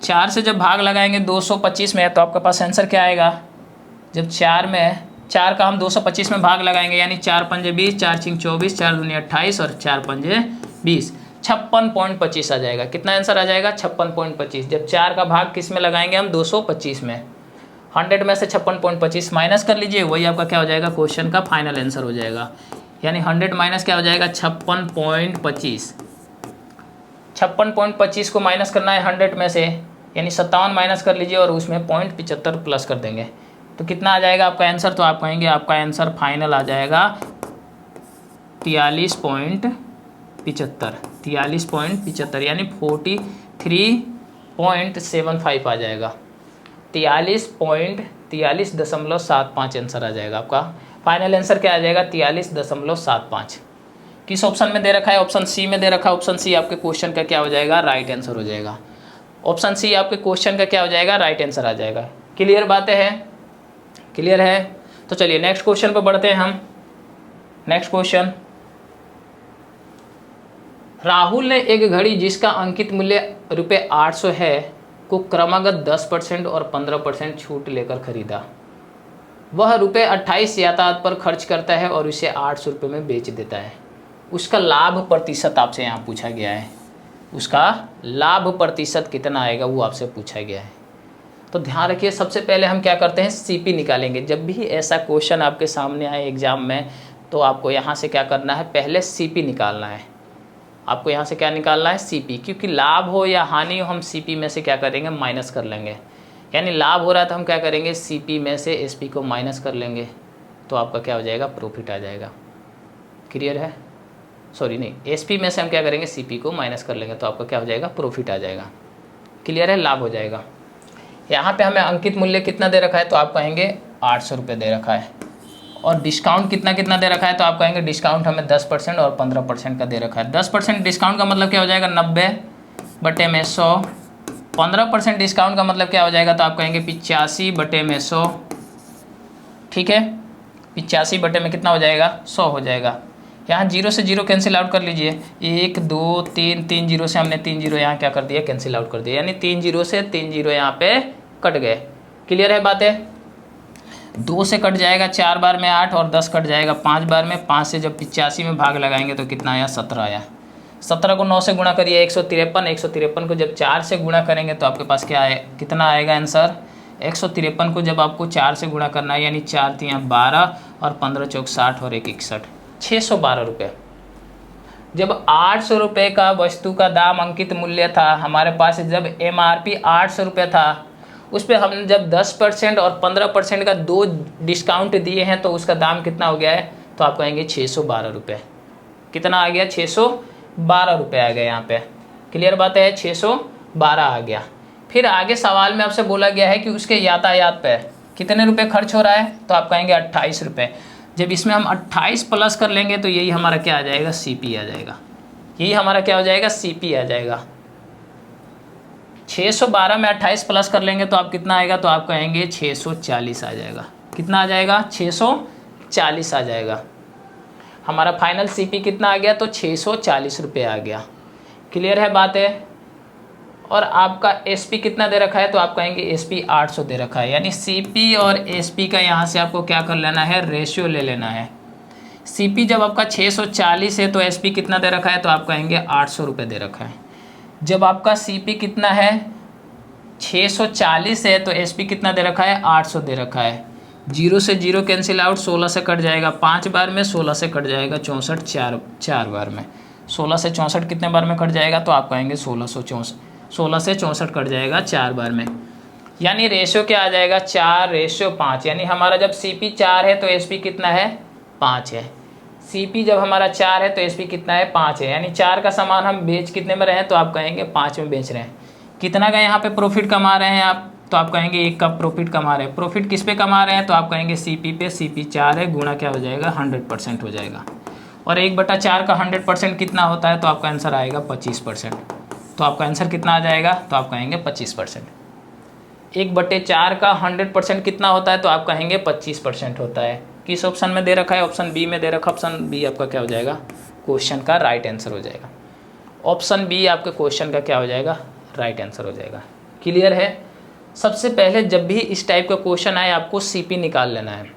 Speaker 1: 4 से जब भाग लगाएंगे 225 में तो आपके पास आंसर क्या आएगा, जब 4 का हम 225 में भाग लगाएंगे यानी 4 पंजे 20, 4 छिंग 24, 4 दूनी 28 और 4 पंजे 20, 56.25 आ जाएगा। कितना आंसर आ जाएगा, 56.25। जब 4 का भाग किस में लगाएंगे हम, 225 में। 100 में से 56.25 माइनस कर लीजिए, वही आपका क्या हो जाएगा, क्वेश्चन का फाइनल आंसर हो जाएगा। यानी 100 माइनस क्या हो जाएगा, 56.25। 56.25 को माइनस करना है 100 में से, यानी 57 माइनस कर लीजिए और उसमें 0.75 प्लस कर देंगे तो कितना आ जाएगा आपका आंसर, तो आप कहेंगे आपका आंसर फाइनल आ जाएगा 43.75। 43.75 यानी 43.75 आ जाएगा। 43.73.75 आंसर आ जाएगा आपका। फाइनल आंसर क्या आ जाएगा, 43.75। किस ऑप्शन में दे रखा है, ऑप्शन सी में दे रखा है। ऑप्शन सी आपके क्वेश्चन का क्या हो जाएगा, राइट आंसर हो जाएगा। ऑप्शन सी आपके क्वेश्चन का क्या हो जाएगा, राइट आंसर आ जाएगा। क्लियर बातें हैं, क्लियर है। तो चलिए नेक्स्ट क्वेश्चन पर बढ़ते हैं हम। नेक्स्ट क्वेश्चन, राहुल ने एक घड़ी जिसका अंकित मूल्य ₹800 है को क्रमागत 10% और 15% छूट लेकर खरीदा। वह ₹28 यातायात पर खर्च करता है और इसे ₹800 में बेच देता है। उसका लाभ प्रतिशत आपसे यहाँ पूछा गया है। उसका लाभ प्रतिशत कितना आएगा वो आपसे पूछा गया है। तो ध्यान रखिए, सबसे पहले हम क्या करते हैं, सीपी निकालेंगे। जब भी ऐसा क्वेश्चन आपके सामने आए एग्जाम में तो आपको यहाँ से क्या करना है, पहले सीपी निकालना है। आपको यहाँ से क्या निकालना है, सीपी। क्योंकि लाभ हो या हानि हो हम सीपी में से क्या करेंगे, माइनस कर लेंगे। यानी लाभ हो रहा है तो हम क्या करेंगे, सीपी में से एसपी को माइनस कर लेंगे तो आपका क्या हो जाएगा, प्रॉफिट आ जाएगा। क्लियर है, सॉरी नहीं, एसपी में से हम क्या करेंगे, सीपी को माइनस कर लेंगे तो आपका क्या हो जाएगा, प्रॉफिट आ जाएगा। क्लियर है, लाभ हो जाएगा। यहाँ पे हमें अंकित मूल्य कितना दे रखा है, तो आप कहेंगे 800 रुपये दे रखा है। और डिस्काउंट कितना दे रखा है, तो आप कहेंगे डिस्काउंट हमें 10% और 15% का दे रखा है। 10% डिस्काउंट का मतलब क्या हो जाएगा, 90 बटे में 100। 15% डिस्काउंट का मतलब क्या हो जाएगा, तो आप कहेंगे 85 बटे में 100। ठीक है, 85 बटे में कितना हो जाएगा, 100 हो जाएगा। यहाँ 0 से 0 कैंसिल आउट कर लीजिए। 1 2 3 3 0 से हमने 3 0 यहाँ क्या कर दिया, कैंसिल आउट कर दिया। यानी 3 0 से 3 0 यहाँ पे कट गए। क्लियर है बातें। 2 से कट जाएगा 4 बार में 8 और 10 कट जाएगा 5 बार में। 5 से जब 85 में भाग लगाएंगे तो कितना आया, 17 आया। 17 को 9 से गुणा करिए, 153। 153 को जब 4 से गुणा करेंगे तो आपके पास क्या है, कितना आएगा आंसर। 153 को जब आपको 4 से गुणा करना है यानी 4 3 12 और 15 चौक 60 और 1 61, 612 रुपये। जब 800 रुपये का वस्तु का दाम अंकित मूल्य था हमारे पास, जब MRP 800 रुपये था, उस पर हम जब 10% और 15% का 2 डिस्काउंट दिए हैं तो उसका दाम कितना हो गया है, तो आप कहेंगे 612 रुपये। कितना आ गया, 612 रुपये आ गया यहाँ पे। क्लियर बात है, 612 आ गया। फिर आगे सवाल में आपसे बोला गया है कि उसके यातायात पे कितने रुपए खर्च हो रहा है, तो आप कहेंगे 28 रुपये। जब इसमें हम 28 प्लस कर लेंगे तो यही हमारा क्या आ जाएगा, CP आ जाएगा। यही हमारा क्या हो जाएगा, CP आ जाएगा। 612 में 28 प्लस कर लेंगे तो आप कितना आएगा, तो आप कहेंगे 640 आ जाएगा। कितना आ जाएगा, 640 आ जाएगा। हमारा फाइनल CP कितना आ गया, तो 640 रुपये आ गया। क्लियर है बात है। और आपका SP कितना दे रखा है, तो आप कहेंगे SP 800 दे रखा है। यानी CP और SP का यहाँ से आपको क्या कर लेना है, रेशियो ले लेना है। CP जब आपका 640 है तो SP कितना दे रखा है, तो आप कहेंगे 800 रुपये दे रखा है। जब आपका CP कितना है, 640 है तो SP कितना दे रखा है, 800 दे रखा है। 0 से 0 कैंसिल आउट, 16 से कट जाएगा 5 बार में, 16 से कट जाएगा 64 4 बार में। 16 से 64 कितने बार में कट जाएगा, तो आप कहेंगे 16 से 64 कट जाएगा 4 बार में। यानी रेशियो क्या आ जाएगा, 4:5। यानी हमारा जब CP 4 है तो SP कितना है, 5 है। CP जब हमारा 4 है तो SP कितना है 5 है, यानी 4 का सामान हम बेच कितने में रहे हैं तो आप कहेंगे 5 में बेच रहे हैं। कितना का यहाँ पे प्रॉफिट कमा रहे हैं आप, तो आप कहेंगे 1 का प्रॉफिट कमा रहे हैं। प्रॉफिट किस पे कमा रहे हैं तो आप कहेंगे CP पे। CP 4 है, गुणा क्या हो जाएगा 100% हो जाएगा। और 1/4 का 100% कितना होता है तो आपका आंसर आएगा 25%। तो आपका आंसर कितना आ जाएगा तो आप कहेंगे 25%। 1/4 का 100% कितना होता है तो आप कहेंगे 25% होता है। किस ऑप्शन में दे रखा है, ऑप्शन बी में दे रखा। ऑप्शन बी आपका क्या हो जाएगा, क्वेश्चन का राइट आंसर हो जाएगा। ऑप्शन बी आपके क्वेश्चन का क्या हो जाएगा, राइट आंसर हो जाएगा। क्लियर है। सबसे पहले जब भी इस टाइप का क्वेश्चन आए आपको CP निकाल लेना है,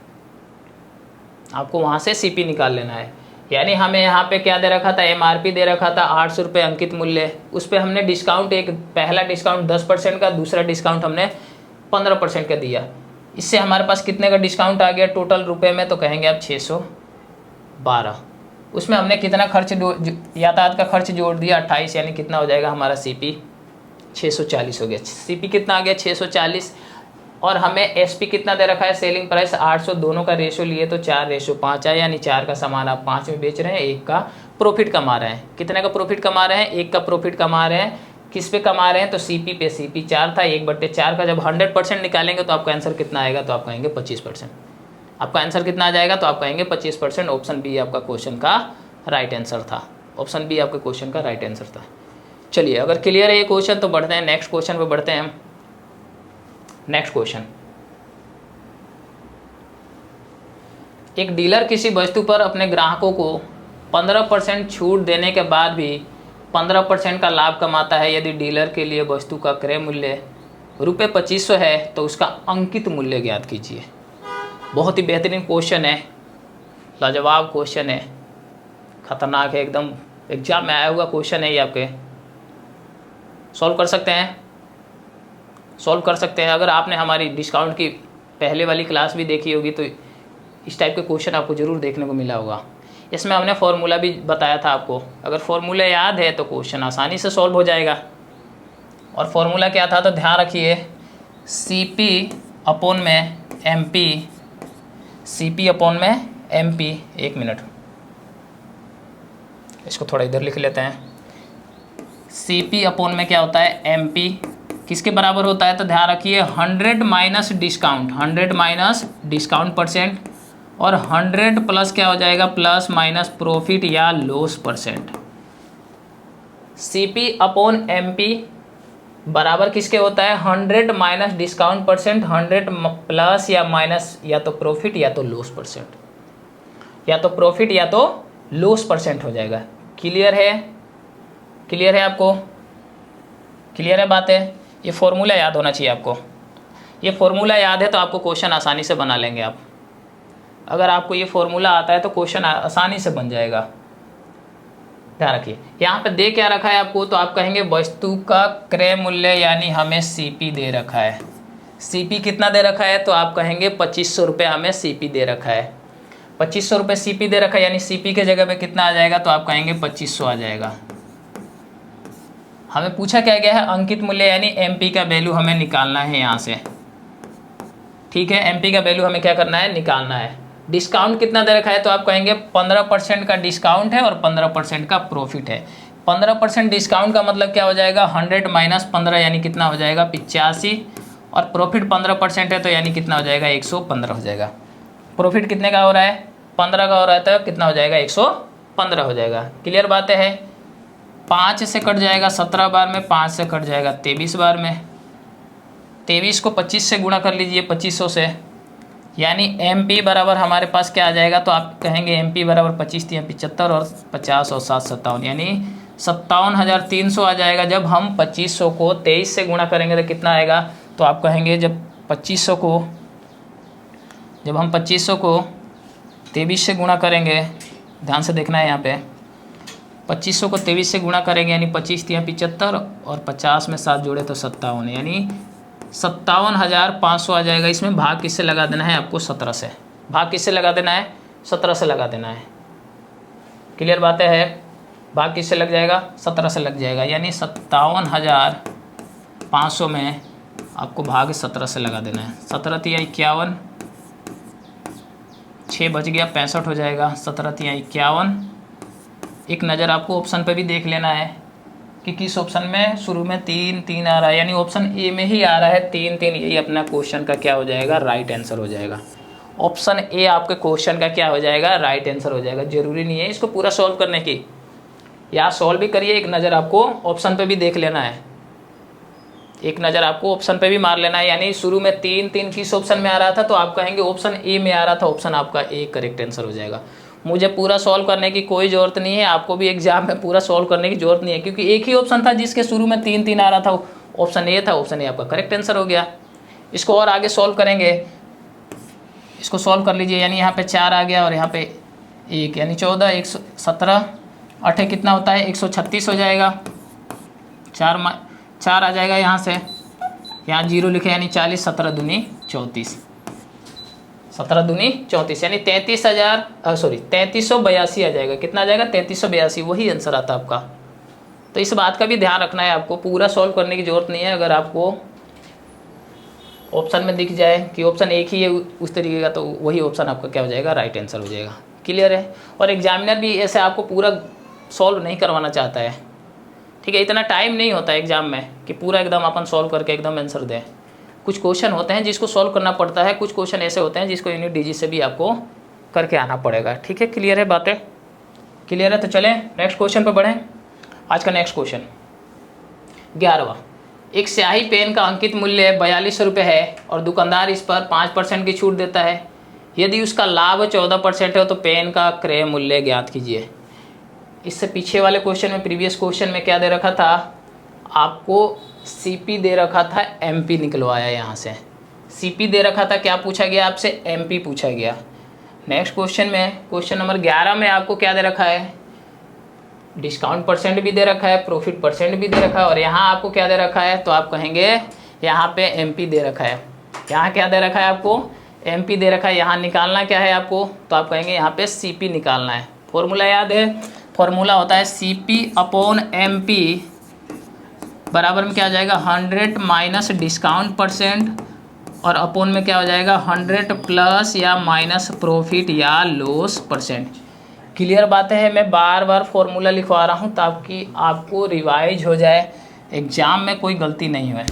Speaker 1: आपको वहाँ से CP निकाल लेना है। यानी हमें यहाँ पे क्या दे रखा था, MRP दे रखा था 800 रुपये अंकित मूल्य, उस पर हमने डिस्काउंट, एक पहला डिस्काउंट 10% का, दूसरा डिस्काउंट हमने 15% का दिया। इससे हमारे पास कितने का डिस्काउंट आ गया टोटल रुपए में तो कहेंगे आप 612। उसमें हमने कितना खर्च, यातायात का खर्च जोड़ दिया 28, यानी कितना हो जाएगा हमारा CP 640 हो गया। CP कितना आ गया 640। और हमें SP कितना दे रखा है, सेलिंग प्राइस 800, दोनों का रेशो लिए तो 4:5 है, यानी 4 का सामान आप 5 में बेच रहे हैं, 1 का प्रॉफिट कमा रहे हैं। कितने का प्रॉफिट कमा रहे हैं, 1 का प्रॉफिट कमा रहे हैं। किस पे कमा रहे हैं तो CP पे। CP 4 था, 1/4 का जब 100% निकालेंगे तो आपका आंसर कितना आएगा तो आप कहेंगे 25%। आपका आंसर कितना आ जाएगा तो आप कहेंगे 25%। ऑप्शन बी आपका क्वेश्चन का राइट आंसर था। ऑप्शन बी आपके क्वेश्चन का राइट आंसर था। चलिए, अगर क्लियर है ये क्वेश्चन तो बढ़ते हैं नेक्स्ट क्वेश्चन पे बढ़ते हैं हम। नेक्स्ट क्वेश्चन, एक डीलर किसी वस्तु पर अपने ग्राहकों को 15% छूट देने के बाद भी 15% का लाभ कमाता है। यदि डीलर के लिए वस्तु का क्रय मूल्य ₹2500 है तो उसका अंकित मूल्य ज्ञात कीजिए। बहुत ही बेहतरीन क्वेश्चन है, लाजवाब क्वेश्चन है, खतरनाक है एकदम, एग्जाम में आया हुआ क्वेश्चन है ये। आपके सॉल्व कर सकते हैं, सॉल्व कर सकते हैं। अगर आपने हमारी डिस्काउंट की पहले वाली क्लास भी देखी होगी तो इस टाइप के क्वेश्चन आपको ज़रूर देखने को मिला होगा। इसमें हमने फॉर्मूला भी बताया था आपको, अगर फॉर्मूला याद है तो क्वेश्चन आसानी से सॉल्व हो जाएगा। और फॉर्मूला क्या था तो ध्यान रखिए, CP अपॉन में MP, CP अपॉन में MP। एक मिनट, इसको थोड़ा इधर लिख लेते हैं। CP अपॉन में क्या होता है MP, किसके बराबर होता है तो ध्यान रखिए 100 minus discount, 100 minus discount percent, और 100 प्लस क्या हो जाएगा प्लस माइनस प्रॉफिट या loss percent. CP upon MP बराबर किसके होता है 100 माइनस डिस्काउंट परसेंट, 100 प्लस या माइनस या तो प्रॉफिट या तो लॉस परसेंट, या तो प्रॉफिट या तो लॉस परसेंट हो जाएगा। क्लियर है, क्लियर है आपको, क्लियर है बात है। ये फॉर्मूला याद होना चाहिए आपको, ये फॉर्मूला याद है तो आपको क्वेश्चन आसानी से बना लेंगे आप। अगर आपको ये फॉर्मूला आता है तो क्वेश्चन आसानी से बन जाएगा। ध्यान रखिए, यहाँ पे दे क्या रखा है आपको तो आप कहेंगे वस्तु का क्रय मूल्य, यानी हमें CP दे रखा है। CP कितना दे रखा है तो आप कहेंगे 2500 रुपये हमें CP दे रखा है। 2500 रुपये CP दे रखा है, यानी CP के जगह पे कितना आ जाएगा तो आप कहेंगे 2500 आ जाएगा। हमें पूछा क्या गया है अंकित मूल्य, यानी MP का वैल्यू हमें निकालना है यहाँ से। ठीक है, MP का वैल्यू हमें क्या करना है, निकालना है। डिस्काउंट कितना दे रखा है तो आप कहेंगे 15% का डिस्काउंट है और 15% का प्रॉफिट है। 15% डिस्काउंट का मतलब क्या हो जाएगा 100 माइनस 15, यानी कितना हो जाएगा 85, और प्रॉफिट 15% है तो यानी कितना हो जाएगा 115 हो जाएगा। प्रॉफिट कितने का हो रहा है 15 का हो रहा है तो कितना हो जाएगा 115 हो जाएगा। क्लियर बात है। 5 से कट जाएगा 17 बार में, 5 से कट जाएगा 23 बार में। 23 को 25 से गुणा कर लीजिए 2500 से, यानी MP बराबर हमारे पास क्या आ जाएगा तो आप कहेंगे MP बराबर 25 3 75 और 50 और 7 57, यानी 57,300 आ जाएगा। जब हम 2500 को 23 से गुणा करेंगे तो कितना आएगा तो आप कहेंगे जब हम 2500 को 23 से गुणा करेंगे, ध्यान से देखना है यहाँ पे, 2500 को 23 से गुणा करेंगे यानी 25 3 75 और 50 में 7 जोड़े तो 57, यानी 57,500 आ जाएगा। इसमें भाग किससे लगा देना है आपको 17 से, भाग किससे लगा देना है 17 से लगा देना है। क्लियर बातें है, भाग किससे लग जाएगा 17 से लग जाएगा, यानी 57,500 में आपको भाग 17 से लगा देना है। 17 3 51, 6 बच गया, 65 हो जाएगा, 17 तिया 51। एक नज़र आपको ऑप्शन पे भी देख लेना है कि किस ऑप्शन में शुरू में 3 3 आ रहा है, यानी ऑप्शन ए में ही आ रहा है 3 3, यही अपना क्वेश्चन का क्या हो जाएगा, राइट आंसर हो जाएगा। ऑप्शन ए आपके क्वेश्चन का क्या हो जाएगा, राइट आंसर हो जाएगा। जरूरी नहीं है इसको पूरा सॉल्व करने की, या सॉल्व भी करिए, एक नज़र आपको ऑप्शन पे भी देख लेना है, एक नज़र आपको ऑप्शन पे भी मार लेना है। यानी शुरू में 3 3 किस ऑप्शन में आ रहा था, तो आप कहेंगे ऑप्शन ए में आ रहा था, ऑप्शन आपका ए करेक्ट आंसर हो जाएगा। मुझे पूरा सॉल्व करने की कोई ज़रूरत नहीं है, आपको भी एग्जाम में पूरा सॉल्व करने की ज़रूरत नहीं है, क्योंकि एक ही ऑप्शन था जिसके शुरू में 3 3 आ रहा था, ऑप्शन ए था, ऑप्शन ए आपका करेक्ट आंसर हो गया। इसको और आगे सॉल्व करेंगे, इसको सॉल्व कर लीजिए। यानी यहाँ पे 4 आ गया और यहाँ पे 1, यानी 14 117 8 कितना होता है, 136 हो जाएगा। 4 आ जाएगा यहाँ से, यहाँ 0 लिखे, यानी 40, 17 दूनी 34, 17 दूनी 34, यानी 3382 आ जाएगा। कितना आ जाएगा, 3382, वही आंसर आता आपका। तो इस बात का भी ध्यान रखना है आपको, पूरा सॉल्व करने की जरूरत नहीं है। अगर आपको ऑप्शन में दिख जाए कि ऑप्शन एक ही है उस तरीके का, तो वही ऑप्शन आपका क्या हो जाएगा, राइट आंसर हो जाएगा। क्लियर है। और एग्जामिनर भी ऐसे आपको पूरा सॉल्व नहीं करवाना चाहता है, ठीक है, इतना टाइम नहीं होता है एग्जाम में कि पूरा एकदम अपन सॉल्व करके एकदम आंसर दें। कुछ क्वेश्चन होते हैं जिसको सॉल्व करना पड़ता है, कुछ क्वेश्चन ऐसे होते हैं जिसको यूनिट डीजी से भी आपको करके आना पड़ेगा। ठीक है, क्लियर है बातें, क्लियर है। तो चलें नेक्स्ट क्वेश्चन पर बढ़ें। आज का नेक्स्ट क्वेश्चन 11वां। एक स्याही पेन का अंकित मूल्य 42 रुपये है और दुकानदार इस पर 5% की छूट देता है। यदि उसका लाभ 14% है तो पेन का क्रय मूल्य ज्ञात कीजिए। इससे पीछे वाले क्वेश्चन में, प्रीवियस क्वेश्चन में क्या दे रखा था आपको, सीपी दे रखा था, एमपी निकलवाया यहाँ से। सीपी दे रखा था, क्या पूछा गया आपसे, एमपी पूछा गया। नेक्स्ट क्वेश्चन में, क्वेश्चन नंबर 11 में आपको क्या दे रखा है, डिस्काउंट परसेंट भी दे रखा है, प्रॉफिट परसेंट भी दे रखा है, और यहाँ आपको क्या दे रखा है, तो आप कहेंगे यहाँ पे एमपी दे रखा है। यहाँ क्या दे रखा है आपको, एमपी दे रखा है। यहाँ निकालना क्या है आपको, तो आप कहेंगे यहाँ पे सीपी निकालना है। फॉर्मूला याद है, फॉर्मूला होता है सीपी अपॉन एमपी बराबर में क्या हो जाएगा, 100 माइनस डिस्काउंट परसेंट, और अपोन में क्या हो जाएगा, 100 प्लस या माइनस प्रॉफिट या लॉस परसेंट। क्लियर बात है, मैं बार बार फॉर्मूला लिखवा रहा हूँ ताकि आपको रिवाइज हो जाए, एग्जाम में कोई गलती नहीं हुए।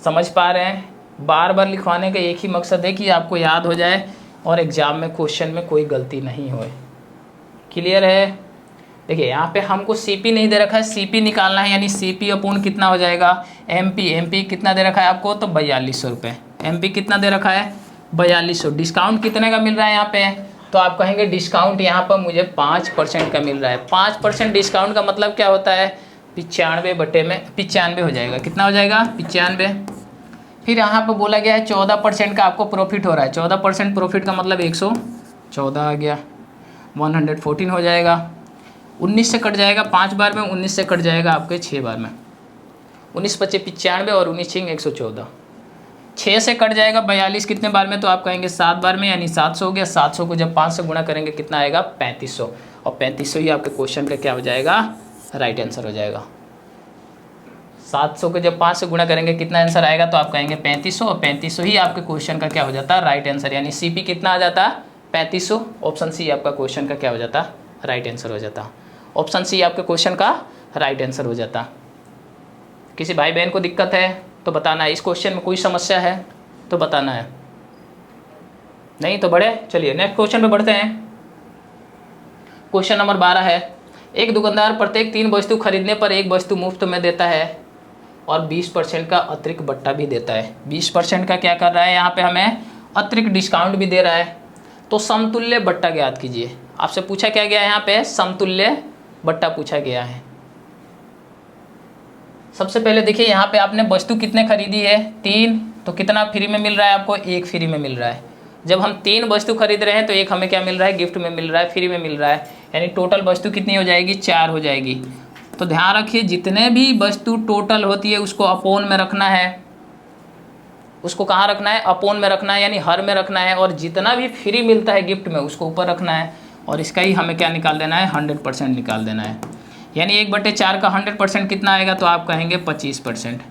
Speaker 1: समझ पा रहे हैं, बार बार लिखवाने का एक ही मकसद है कि आपको याद हो जाए और एग्जाम में क्वेश्चन में कोई गलती नहीं होए। क्लियर है। देखिए यहाँ पे हमको सीपी नहीं दे रखा है, सीपी निकालना है, यानी सीपी अपूर्ण कितना हो जाएगा, एमपी। एमपी कितना दे रखा है आपको, तो 4200 रुपये। एमपी कितना दे रखा है, 4200। डिस्काउंट कितने का मिल रहा है यहाँ पे, तो आप कहेंगे डिस्काउंट यहाँ पर मुझे 5% का मिल रहा है। 5% डिस्काउंट का मतलब क्या होता है, 95 हो जाएगा। कितना हो जाएगा, 95। फिर यहाँ पर बोला गया है 14% का आपको प्रॉफिट हो रहा है। 14% प्रॉफिट का मतलब 114 आ गया, 114 हो जाएगा। 19 से कट जाएगा 5 बार में, 19 से कट जाएगा आपके 6 बार में। 19 × 5 = 95 और 19 × 6 = 114। 6 से कट जाएगा 42 कितने बार में, तो आप कहेंगे 7 बार में, यानी 700 हो गया। 700 को जब 5 से गुणा करेंगे कितना आएगा, 3500। और 3500 ही आपके क्वेश्चन का क्या हो जाएगा, राइट आंसर हो जाएगा। 700 को जब 5 से गुणा करेंगे कितना आंसर आएगा, तो आप कहेंगे 3500, और 3500 ही आपके क्वेश्चन का क्या हो जाता है, राइट आंसर। यानी सीपी कितना आ जाता, 3500। ऑप्शन सी आपका क्वेश्चन का क्या हो जाता, राइट आंसर हो जाता। ऑप्शन सी आपके क्वेश्चन का राइट आंसर हो जाता। किसी भाई बहन को दिक्कत है तो बताना है, इस क्वेश्चन में कोई समस्या है तो बताना है, नहीं तो बढ़े। चलिए नेक्स्ट क्वेश्चन पे बढ़ते हैं। क्वेश्चन नंबर 12 है, एक दुकानदार प्रत्येक 3 वस्तु खरीदने पर 1 वस्तु मुफ्त में देता है और 20% का अतिरिक्त बट्टा भी देता है। 20% का क्या कर रहा है, यहाँ पे हमें अतिरिक्त डिस्काउंट भी दे रहा है। तो समतुल्य बट्टा ज्ञात कीजिए। आपसे पूछा क्या गया है, यहाँ पे समतुल्य बट्टा पूछा गया है। सबसे पहले देखिए यहाँ पे आपने वस्तु कितने खरीदी है, 3, तो कितना फ्री में मिल रहा है आपको, 1 फ्री में मिल रहा है। जब हम 3 वस्तु खरीद रहे हैं तो 1 हमें क्या मिल रहा है, गिफ्ट में मिल रहा है, फ्री में मिल रहा है। यानी टोटल वस्तु कितनी हो जाएगी, 4 हो जाएगी। तो ध्यान रखिए जितने भी वस्तु टोटल होती है उसको अपोन में रखना है। उसको कहाँ रखना है, अपोन में रखना है, यानी हर में रखना है। और जितना भी फ्री मिलता है गिफ्ट में उसको ऊपर रखना है। और इसका ही हमें क्या निकाल देना है, 100% निकाल देना है। यानी 1/4 का 100% कितना आएगा, तो आप कहेंगे 25%।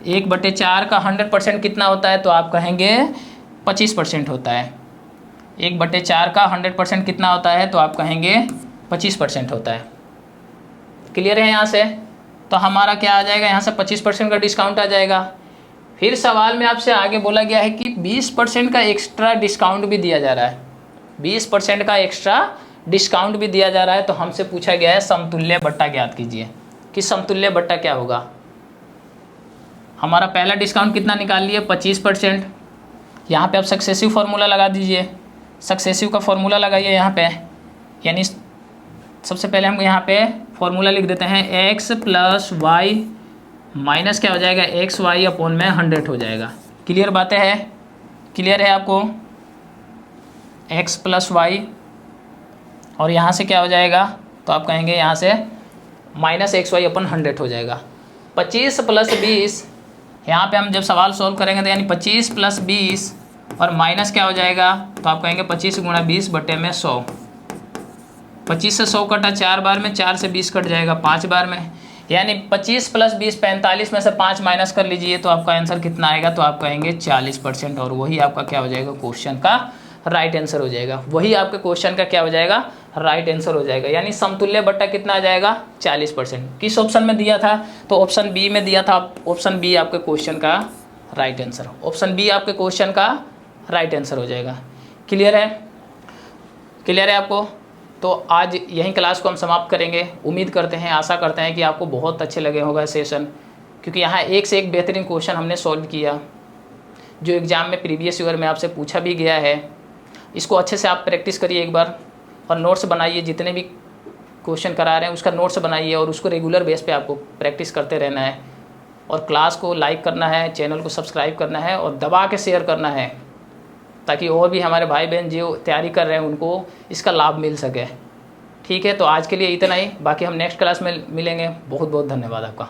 Speaker 1: 1/4 का 100% कितना होता है, तो आप कहेंगे 25% होता है। 1/4 का 100% कितना होता है, तो आप कहेंगे 25% होता है। क्लियर है यहाँ से? तो हमारा क्या आ जाएगा, यहाँ से 25% का डिस्काउंट आ जाएगा। फिर सवाल में आपसे आगे बोला गया है कि 20% का एक्स्ट्रा डिस्काउंट भी दिया जा रहा है, 20% का एक्स्ट्रा डिस्काउंट भी दिया जा रहा है। तो हमसे पूछा गया है समतुल्य बट्टा ज्ञात कीजिए कि समतुल्य बट्टा क्या होगा। हमारा पहला डिस्काउंट कितना निकाल लिए, 25%। यहाँ पे आप सक्सेसिव फार्मूला लगा दीजिए, सक्सेसिव का फार्मूला लगाइए यहाँ पे, यानी सबसे पहले हम यहाँ पे फार्मूला लिख देते हैं, x + y माइनस क्या हो जाएगा, XY अपॉन में 100 हो जाएगा। क्लियर बातें है? क्लियर है आपको? x + y और यहाँ से क्या हो जाएगा, तो आप कहेंगे यहाँ से -XY अपॉन 100 हो जाएगा। 25 + 20, यहाँ पे हम जब सवाल सॉल्व करेंगे तो यानी 25 + 20 और माइनस क्या हो जाएगा, तो आप कहेंगे 25 × 20 बटे में 100। 25 से 100 कटा 4 बार में, 4 से 20 कट जाएगा 5 बार में, यानी 25 + 20 45 में से 5 माइनस कर लीजिए तो आपका आंसर कितना आएगा, तो आप कहेंगे 40%। और वही आपका क्या हो जाएगा, क्वेश्चन का राइट आंसर हो जाएगा। वही आपके क्वेश्चन का क्या हो जाएगा, राइट आंसर हो जाएगा। यानी समतुल्य बट्टा कितना आ जाएगा, 40%। किस ऑप्शन में दिया था, तो ऑप्शन बी में दिया था। ऑप्शन बी आपके क्वेश्चन का राइट आंसर, ऑप्शन बी आपके क्वेश्चन का राइट आंसर हो जाएगा। क्लियर है? क्लियर है आपको? तो आज यहीं क्लास को हम समाप्त करेंगे। उम्मीद करते हैं, आशा करते हैं कि आपको बहुत अच्छे लगे होगा सेशन, क्योंकि यहाँ एक से एक बेहतरीन क्वेश्चन हमने सॉल्व किया जो एग्ज़ाम में प्रीवियस ईयर में आपसे पूछा भी गया है। इसको अच्छे से आप प्रैक्टिस करिए एक बार, और नोट्स बनाइए, जितने भी क्वेश्चन करा रहे हैं उसका नोट्स बनाइए, और उसको रेगुलर बेस पे आपको प्रैक्टिस करते रहना है। और क्लास को लाइक करना है, चैनल को सब्सक्राइब करना है और दबा के शेयर करना है, ताकि और भी हमारे भाई बहन जो तैयारी कर रहे हैं उनको इसका लाभ मिल सके। ठीक है, तो आज के लिए इतना ही, बाकी हम नेक्स्ट क्लास में मिलेंगे। बहुत बहुत धन्यवाद आपका।